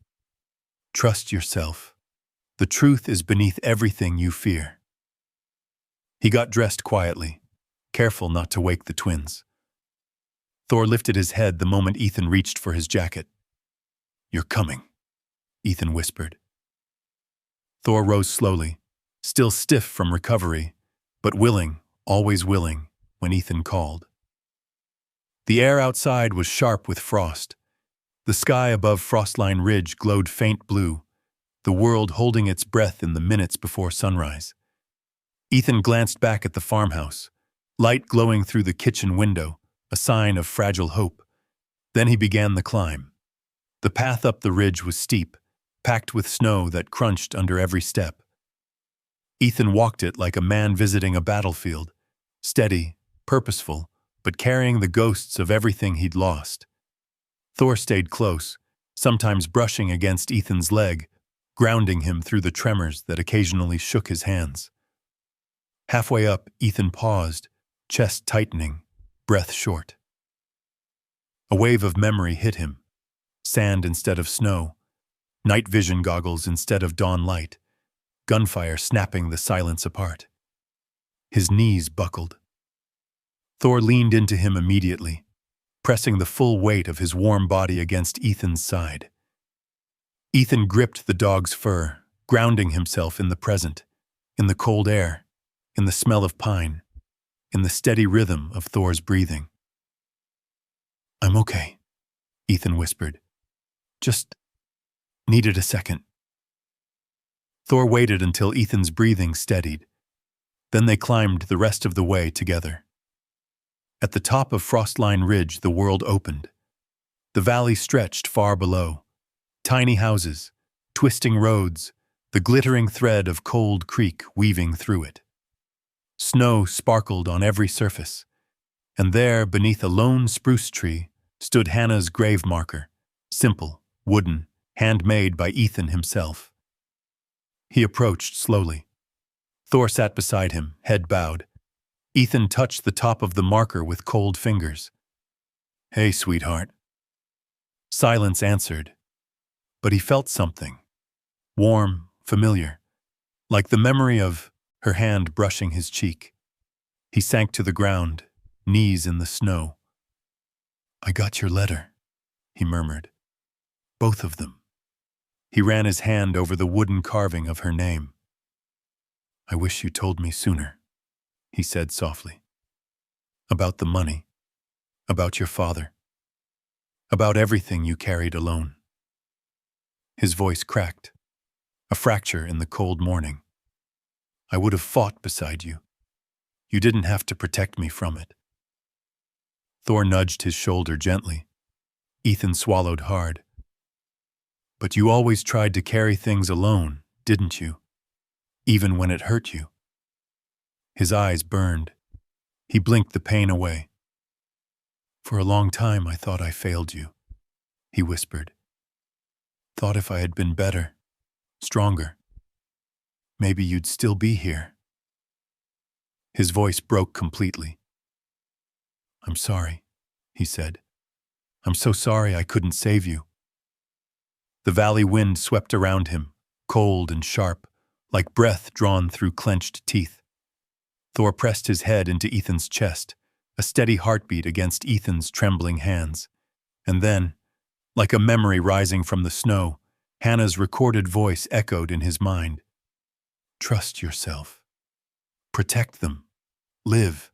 "Trust yourself. The truth is beneath everything you fear." He got dressed quietly, careful not to wake the twins. Thor lifted his head the moment Ethan reached for his jacket. "You're coming," Ethan whispered. Thor rose slowly, still stiff from recovery, but willing, always willing, when Ethan called. The air outside was sharp with frost. The sky above Frostline Ridge glowed faint blue, the world holding its breath in the minutes before sunrise. Ethan glanced back at the farmhouse, light glowing through the kitchen window, a sign of fragile hope. Then he began the climb. The path up the ridge was steep, packed with snow that crunched under every step. Ethan walked it like a man visiting a battlefield, steady, purposeful, but carrying the ghosts of everything he'd lost. Thor stayed close, sometimes brushing against Ethan's leg, grounding him through the tremors that occasionally shook his hands. Halfway up, Ethan paused, chest tightening, breath short. A wave of memory hit him. Sand instead of snow, night vision goggles instead of dawn light, gunfire snapping the silence apart. His knees buckled. Thor leaned into him immediately, pressing the full weight of his warm body against Ethan's side. Ethan gripped the dog's fur, grounding himself in the present, in the cold air, in the smell of pine, in the steady rhythm of Thor's breathing. "I'm okay," Ethan whispered. "Just needed a second." Thor waited until Ethan's breathing steadied. Then they climbed the rest of the way together. At the top of Frostline Ridge, the world opened. The valley stretched far below. Tiny houses, twisting roads, the glittering thread of Cold Creek weaving through it. Snow sparkled on every surface, and there, beneath a lone spruce tree, stood Hannah's grave marker, simple, wooden, handmade by Ethan himself. He approached slowly. Thor sat beside him, head bowed. Ethan touched the top of the marker with cold fingers. "Hey, sweetheart." Silence answered, but he felt something, warm, familiar, like the memory of her hand brushing his cheek. He sank to the ground, knees in the snow. "I got your letter," he murmured. "Both of them." He ran his hand over the wooden carving of her name. "I wish you told me sooner," he said softly. "About the money, about your father, about everything you carried alone." His voice cracked, a fracture in the cold morning. "I would have fought beside you. You didn't have to protect me from it." Thor nudged his shoulder gently. Ethan swallowed hard. "But you always tried to carry things alone, didn't you? Even when it hurt you." His eyes burned. He blinked the pain away. "For a long time I thought I failed you," he whispered. "Thought if I had been better, stronger, maybe you'd still be here." His voice broke completely. "I'm sorry," he said. "I'm so sorry I couldn't save you." The valley wind swept around him, cold and sharp, like breath drawn through clenched teeth. Thor pressed his head into Ethan's chest, a steady heartbeat against Ethan's trembling hands. And then, like a memory rising from the snow, Hannah's recorded voice echoed in his mind. "Trust yourself. Protect them. Live."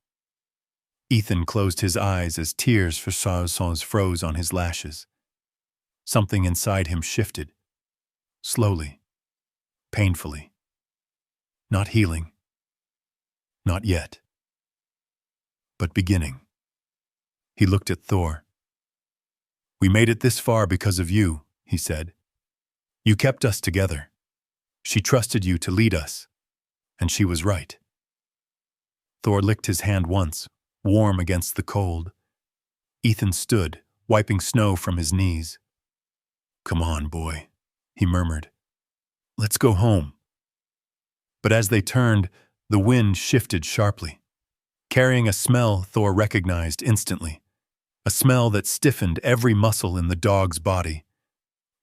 Ethan closed his eyes as tears froze on his lashes. Something inside him shifted. Slowly. Painfully. Not healing. Not yet. But beginning. He looked at Thor. "We made it this far because of you," he said. "You kept us together. She trusted you to lead us. And she was right." Thor licked his hand once, warm against the cold. Ethan stood, wiping snow from his knees. "Come on, boy," he murmured. "Let's go home." But as they turned, the wind shifted sharply, carrying a smell Thor recognized instantly, a smell that stiffened every muscle in the dog's body,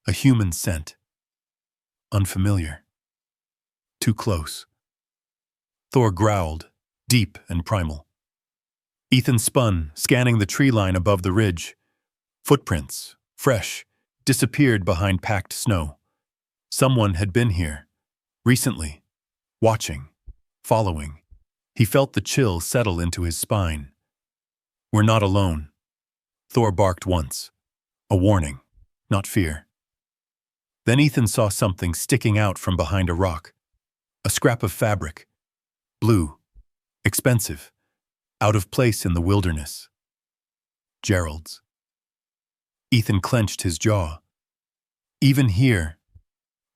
a human scent. Unfamiliar. Too close. Thor growled, deep and primal. Ethan spun, scanning the tree line above the ridge. Footprints, fresh, disappeared behind packed snow. Someone had been here, recently, watching, following. He felt the chill settle into his spine. "We're not alone." Thor barked once. A warning, not fear. Then Ethan saw something sticking out from behind a rock. A scrap of fabric. Blue. Expensive. Out of place in the wilderness. Gerald's. Ethan clenched his jaw. Even here,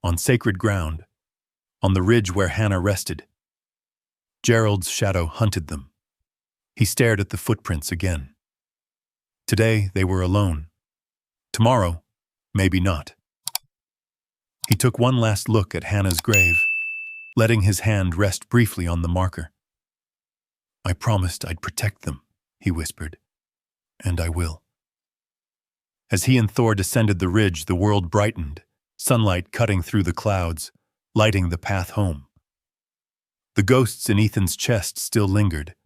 on sacred ground, on the ridge where Hannah rested, Gerald's shadow hunted them. He stared at the footprints again. Today they were alone. Tomorrow, maybe not. He took one last look at Hannah's grave, letting his hand rest briefly on the marker. "I promised I'd protect them," he whispered, "and I will." As he and Thor descended the ridge, the world brightened, sunlight cutting through the clouds, lighting the path home. The ghosts in Ethan's chest still lingered,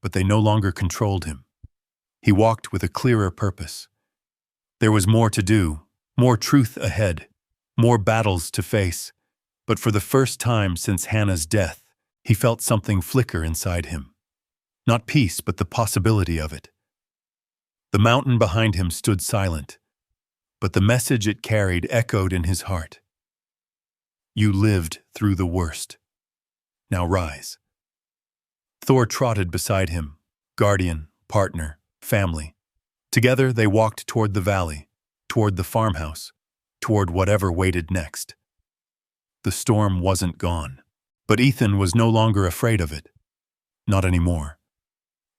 but they no longer controlled him. He walked with a clearer purpose. There was more to do, more truth ahead, more battles to face, but for the first time since Hannah's death, he felt something flicker inside him. Not peace, but the possibility of it. The mountain behind him stood silent, but the message it carried echoed in his heart. You lived through the worst. Now rise. Thor trotted beside him, guardian, partner, family. Together they walked toward the valley, toward the farmhouse, toward whatever waited next. The storm wasn't gone, but Ethan was no longer afraid of it. Not anymore.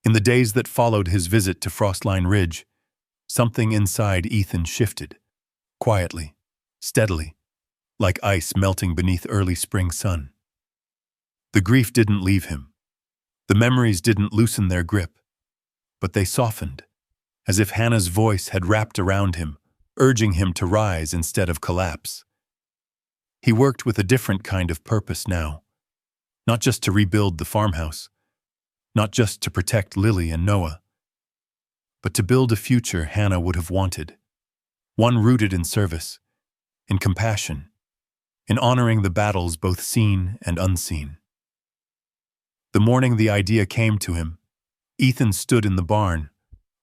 In the days that followed his visit to Frostline Ridge, something inside Ethan shifted, quietly, steadily, like ice melting beneath early spring sun. The grief didn't leave him. The memories didn't loosen their grip, but they softened, as if Hannah's voice had wrapped around him, urging him to rise instead of collapse. He worked with a different kind of purpose now, not just to rebuild the farmhouse, not just to protect Lily and Noah, but to build a future Hannah would have wanted, one rooted in service, in compassion, in honoring the battles both seen and unseen. The morning the idea came to him, Ethan stood in the barn,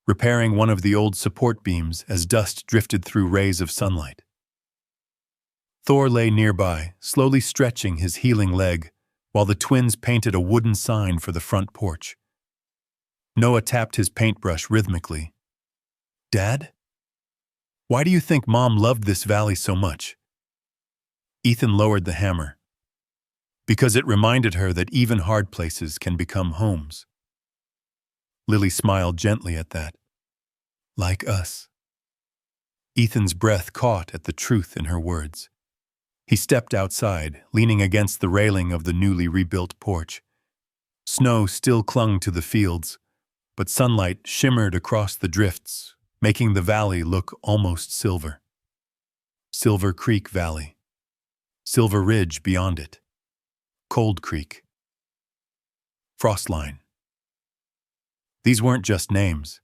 repairing one of the old support beams as dust drifted through rays of sunlight. Thor lay nearby, slowly stretching his healing leg, while the twins painted a wooden sign for the front porch. Noah tapped his paintbrush rhythmically. "Dad? Why do you think Mom loved this valley so much?" Ethan lowered the hammer. "Because it reminded her that even hard places can become homes." Lily smiled gently at that. "Like us." Ethan's breath caught at the truth in her words. He stepped outside, leaning against the railing of the newly rebuilt porch. Snow still clung to the fields, but sunlight shimmered across the drifts, making the valley look almost silver. Silver Creek Valley. Silver Ridge beyond it. Cold Creek. Frostline. These weren't just names.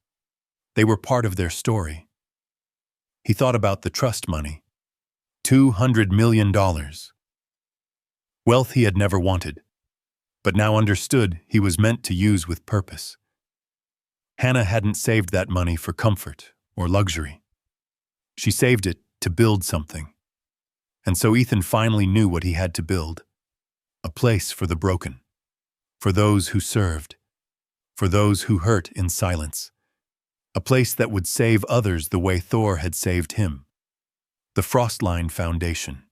They were part of their story. He thought about the trust money. $200 million. Wealth he had never wanted, but now understood he was meant to use with purpose. Hannah hadn't saved that money for comfort or luxury. She saved it to build something. And so Ethan finally knew what he had to build. A place for the broken. For those who served. For those who hurt in silence. A place that would save others the way Thor had saved him. The Frostline Foundation.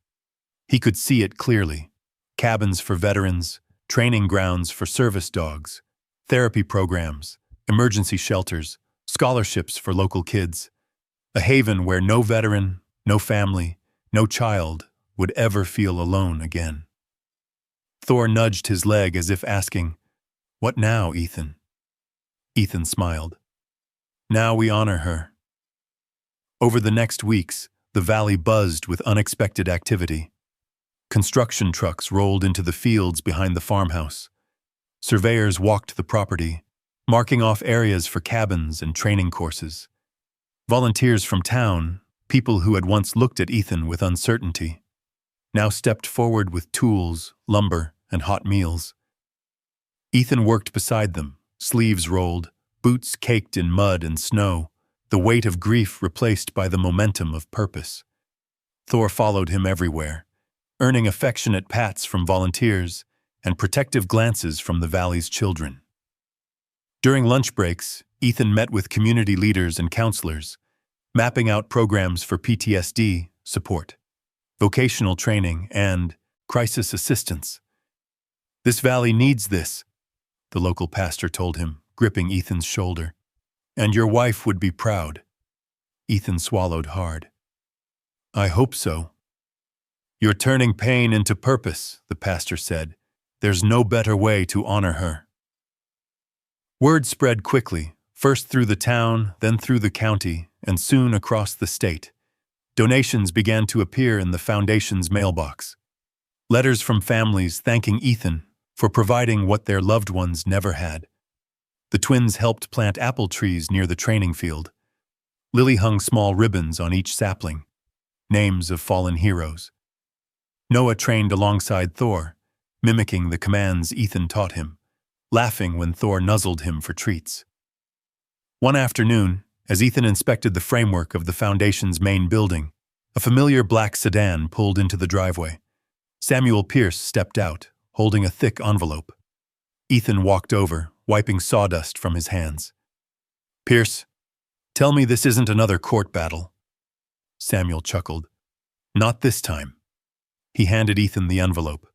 He could see it clearly. Cabins for veterans, training grounds for service dogs, therapy programs, emergency shelters, scholarships for local kids. A haven where no veteran, no family, no child would ever feel alone again. Thor nudged his leg as if asking, "What now, Ethan?" Ethan smiled. "Now we honor her." Over the next weeks, the valley buzzed with unexpected activity. Construction trucks rolled into the fields behind the farmhouse. Surveyors walked the property, marking off areas for cabins and training courses. Volunteers from town, people who had once looked at Ethan with uncertainty, now stepped forward with tools, lumber, and hot meals. Ethan worked beside them, sleeves rolled, boots caked in mud and snow, the weight of grief replaced by the momentum of purpose. Thor followed him everywhere, earning affectionate pats from volunteers and protective glances from the valley's children. During lunch breaks, Ethan met with community leaders and counselors, mapping out programs for PTSD, support, vocational training, and crisis assistance. This valley needs this, the local pastor told him, gripping Ethan's shoulder. And your wife would be proud. Ethan swallowed hard. I hope so. You're turning pain into purpose, the pastor said. There's no better way to honor her. Word spread quickly, first through the town, then through the county, and soon across the state. Donations began to appear in the foundation's mailbox. Letters from families thanking Ethan for providing what their loved ones never had. The twins helped plant apple trees near the training field. Lily hung small ribbons on each sapling, names of fallen heroes. Noah trained alongside Thor, mimicking the commands Ethan taught him, laughing when Thor nuzzled him for treats. One afternoon, as Ethan inspected the framework of the foundation's main building, a familiar black sedan pulled into the driveway. Samuel Pierce stepped out, holding a thick envelope. Ethan walked over, wiping sawdust from his hands. Pierce, tell me this isn't another court battle. Samuel chuckled. Not this time. He handed Ethan the envelope.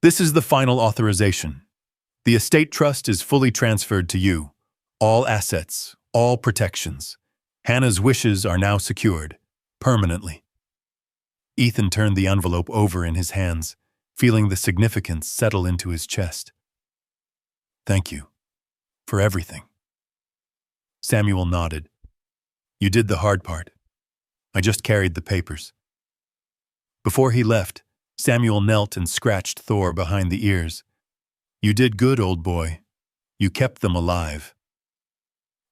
This is the final authorization. The estate trust is fully transferred to you. All assets, all protections. Hannah's wishes are now secured, permanently. Ethan turned the envelope over in his hands, feeling the significance settle into his chest. Thank you. For everything. Samuel nodded. You did the hard part. I just carried the papers. Before he left, Samuel knelt and scratched Thor behind the ears. You did good, old boy. You kept them alive.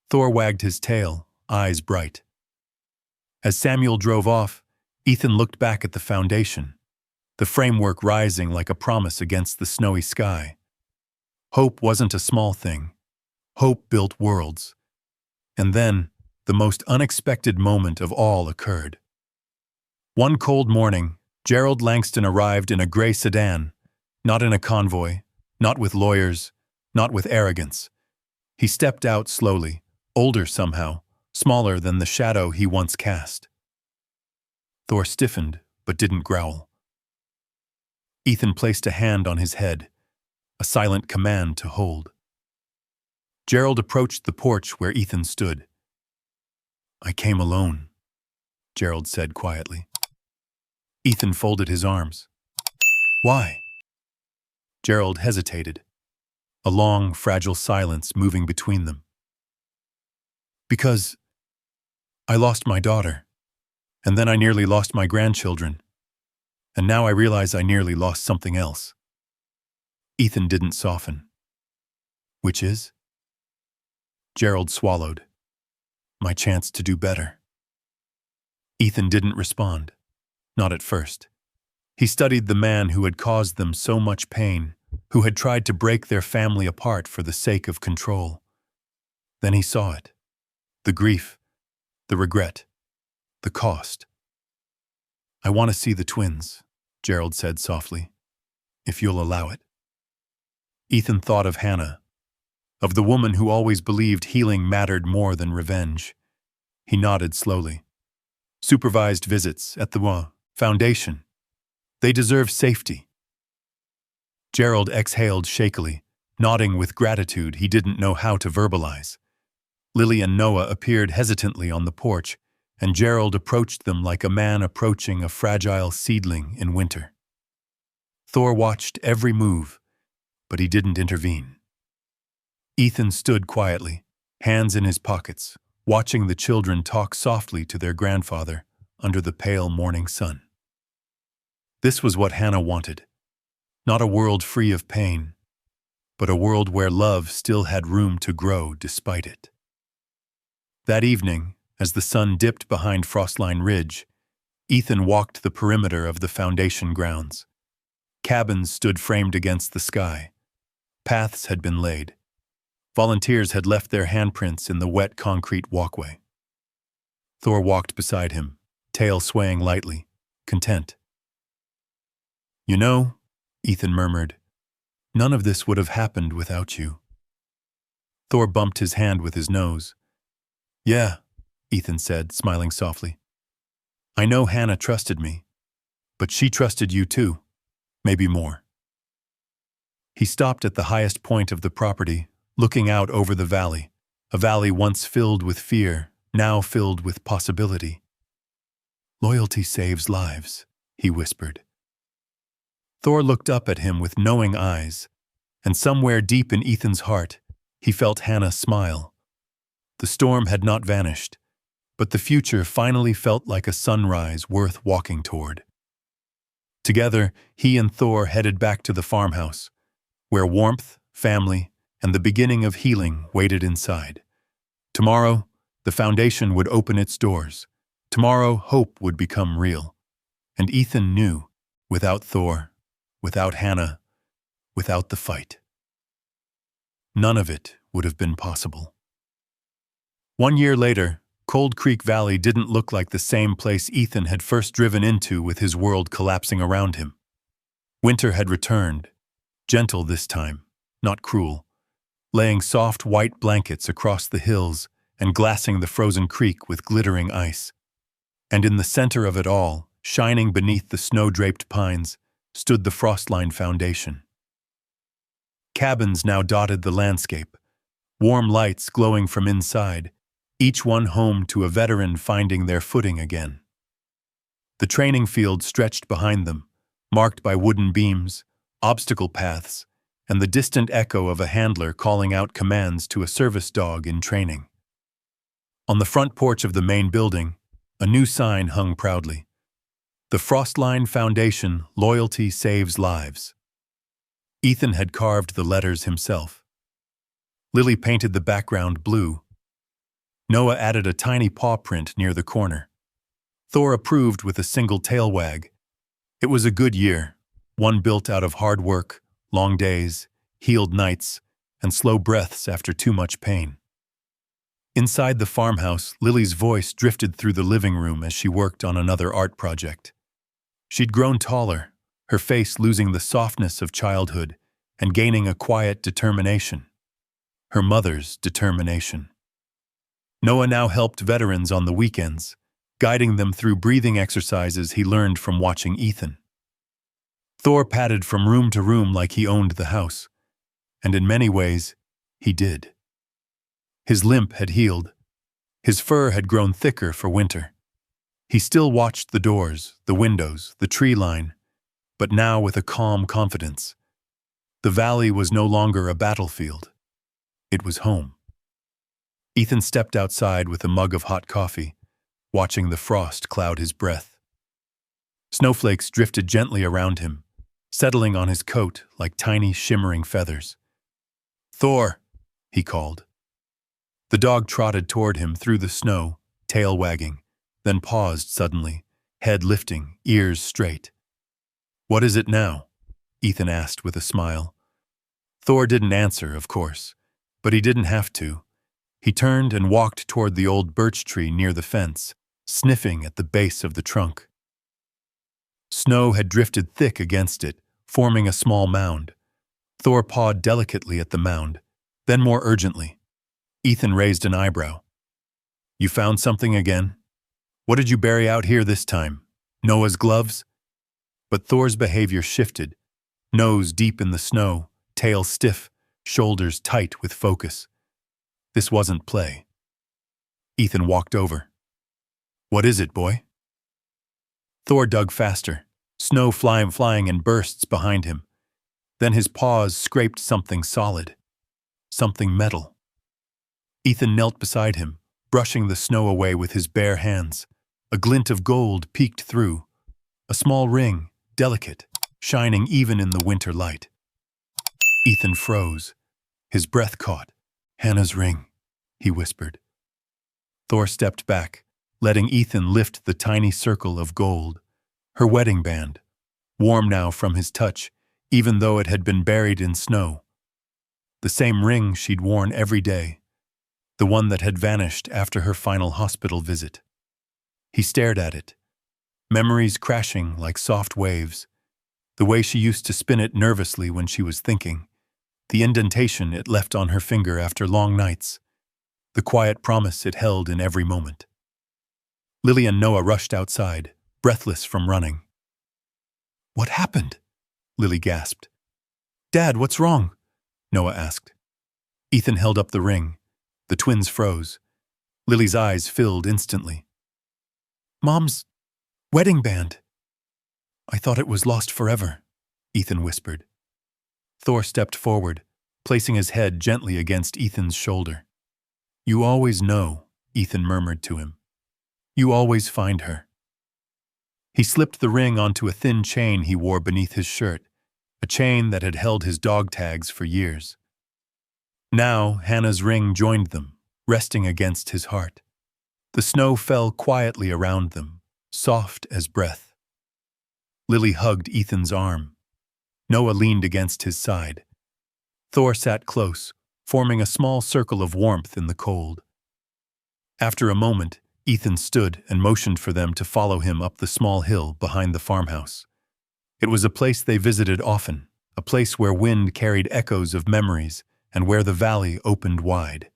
Thor wagged his tail, eyes bright. As Samuel drove off, Ethan looked back at the foundation, the framework rising like a promise against the snowy sky. Hope wasn't a small thing. Hope built worlds. And then, the most unexpected moment of all occurred. One cold morning, Gerald Langston arrived in a gray sedan, not in a convoy, not with lawyers, not with arrogance. He stepped out slowly, older somehow, smaller than the shadow he once cast. Thor stiffened, but didn't growl. Ethan placed a hand on his head, a silent command to hold. Gerald approached the porch where Ethan stood. I came alone, Gerald said quietly. Ethan folded his arms. Why? Gerald hesitated, a long, fragile silence moving between them. Because I lost my daughter, and then I nearly lost my grandchildren, and now I realize I nearly lost something else. Ethan didn't soften. Which is? Gerald swallowed. My chance to do better. Ethan didn't respond. Not at first. He studied the man who had caused them so much pain, who had tried to break their family apart for the sake of control. Then he saw it. The grief, the regret, the cost. I want to see the twins, Gerald said softly, if you'll allow it. Ethan thought of Hannah, of the woman who always believed healing mattered more than revenge. He nodded slowly. Supervised visits at the foundation. They deserve safety. Gerald exhaled shakily, nodding with gratitude he didn't know how to verbalize. Lily and Noah appeared hesitantly on the porch, and Gerald approached them like a man approaching a fragile seedling in winter. Thor watched every move, but he didn't intervene. Ethan stood quietly, hands in his pockets, watching the children talk softly to their grandfather under the pale morning sun. This was what Hannah wanted. Not a world free of pain, but a world where love still had room to grow despite it. That evening, as the sun dipped behind Frostline Ridge, Ethan walked the perimeter of the foundation grounds. Cabins stood framed against the sky. Paths had been laid. Volunteers had left their handprints in the wet concrete walkway. Thor walked beside him, tail swaying lightly, content. You know, Ethan murmured, none of this would have happened without you. Thor bumped his hand with his nose. Yeah, Ethan said, smiling softly. I know Hannah trusted me, but she trusted you too, maybe more. He stopped at the highest point of the property, looking out over the valley, a valley once filled with fear, now filled with possibility. Loyalty saves lives, he whispered. Thor looked up at him with knowing eyes, and somewhere deep in Ethan's heart, he felt Hannah smile. The storm had not vanished, but the future finally felt like a sunrise worth walking toward. Together, he and Thor headed back to the farmhouse, where warmth, family, and the beginning of healing waited inside. Tomorrow, the foundation would open its doors. Tomorrow, hope would become real. And Ethan knew, without Thor, without Hannah, without the fight, none of it would have been possible. 1 year later, Cold Creek Valley didn't look like the same place Ethan had first driven into with his world collapsing around him. Winter had returned, gentle this time, not cruel, laying soft white blankets across the hills and glassing the frozen creek with glittering ice. And in the center of it all, shining beneath the snow-draped pines, stood the frost-lined foundation. Cabins now dotted the landscape, warm lights glowing from inside, each one home to a veteran finding their footing again. The training field stretched behind them, marked by wooden beams, obstacle paths, and the distant echo of a handler calling out commands to a service dog in training. On the front porch of the main building, a new sign hung proudly. The Frostline Foundation, Loyalty Saves Lives. Ethan had carved the letters himself. Lily painted the background blue. Noah added a tiny paw print near the corner. Thor approved with a single tail wag. It was a good year, one built out of hard work, long days, healed nights, and slow breaths after too much pain. Inside the farmhouse, Lily's voice drifted through the living room as she worked on another art project. She'd grown taller, her face losing the softness of childhood and gaining a quiet determination. Her mother's determination. Noah now helped veterans on the weekends, guiding them through breathing exercises he learned from watching Ethan. Thor padded from room to room like he owned the house, and in many ways, he did. His limp had healed. His fur had grown thicker for winter. He still watched the doors, the windows, the tree line, but now with a calm confidence. The valley was no longer a battlefield. It was home. Ethan stepped outside with a mug of hot coffee, watching the frost cloud his breath. Snowflakes drifted gently around him, settling on his coat like tiny shimmering feathers. "Thor," he called. The dog trotted toward him through the snow, tail wagging, then paused suddenly, head lifting, ears straight. "What is it now?" Ethan asked with a smile. Thor didn't answer, of course, but he didn't have to. He turned and walked toward the old birch tree near the fence, sniffing at the base of the trunk. Snow had drifted thick against it, forming a small mound. Thor pawed delicately at the mound, then more urgently. Ethan raised an eyebrow. "You found something again? What did you bury out here this time? Noah's gloves?" But Thor's behavior shifted, nose deep in the snow, tail stiff, shoulders tight with focus. This wasn't play. Ethan walked over. "What is it, boy?" Thor dug faster, snow flying in bursts behind him. Then his paws scraped something solid, something metal. Ethan knelt beside him, brushing the snow away with his bare hands. A glint of gold peeked through, a small ring, delicate, shining even in the winter light. Ethan froze, his breath caught. "Hannah's ring," he whispered. Thor stepped back, letting Ethan lift the tiny circle of gold. Her wedding band, warm now from his touch, even though it had been buried in snow. The same ring she'd worn every day, the one that had vanished after her final hospital visit. He stared at it, memories crashing like soft waves, the way she used to spin it nervously when she was thinking, the indentation it left on her finger after long nights, the quiet promise it held in every moment. Lily and Noah rushed outside, breathless from running. "What happened?" Lily gasped. "Dad, what's wrong?" Noah asked. Ethan held up the ring. The twins froze. Lily's eyes filled instantly. "Mom's wedding band." "I thought it was lost forever," Ethan whispered. Thor stepped forward, placing his head gently against Ethan's shoulder. "You always know," Ethan murmured to him. "You always find her." He slipped the ring onto a thin chain he wore beneath his shirt, a chain that had held his dog tags for years. Now Hannah's ring joined them, resting against his heart. The snow fell quietly around them, soft as breath. Lily hugged Ethan's arm. Noah leaned against his side. Thor sat close, forming a small circle of warmth in the cold. After a moment, Ethan stood and motioned for them to follow him up the small hill behind the farmhouse. It was a place they visited often, a place where wind carried echoes of memories and where the valley opened wide.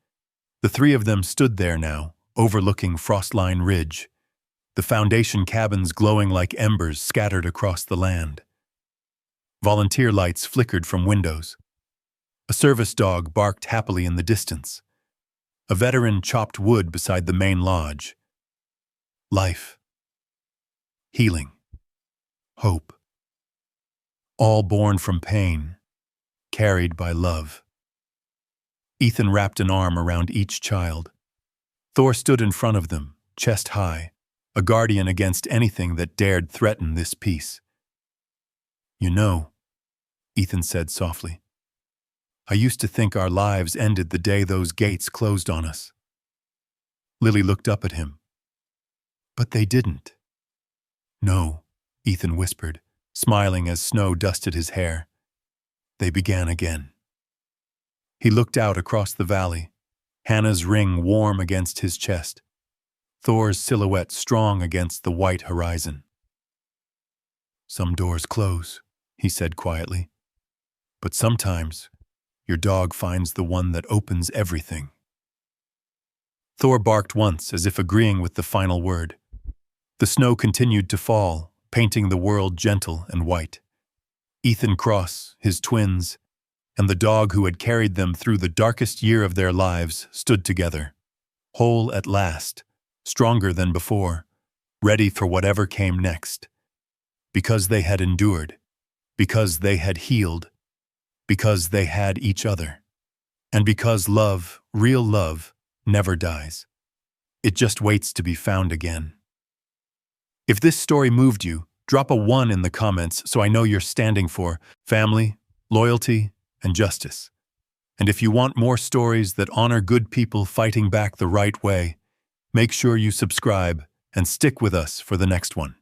The three of them stood there now, overlooking Frostline Ridge, the foundation cabins glowing like embers scattered across the land. Volunteer lights flickered from windows. A service dog barked happily in the distance. A veteran chopped wood beside the main lodge. Life. Healing. Hope. All born from pain, carried by love. Ethan wrapped an arm around each child. Thor stood in front of them, chest high, a guardian against anything that dared threaten this peace. "You know," Ethan said softly, "I used to think our lives ended the day those gates closed on us." Lily looked up at him. "But they didn't." "No," Ethan whispered, smiling as snow dusted his hair. "They began again." He looked out across the valley, Hannah's ring warm against his chest, Thor's silhouette strong against the white horizon. "Some doors close," he said quietly, "but sometimes your dog finds the one that opens everything." Thor barked once as if agreeing with the final word. The snow continued to fall, painting the world gentle and white. Ethan Cross, his twins, and the dog who had carried them through the darkest year of their lives stood together, whole at last, stronger than before, ready for whatever came next. Because they had endured, because they had healed, because they had each other, and because love, real love, never dies. It just waits to be found again. If this story moved you, drop a 1 in the comments so I know you're standing for family, loyalty, and justice. And if you want more stories that honor good people fighting back the right way, make sure you subscribe and stick with us for the next one.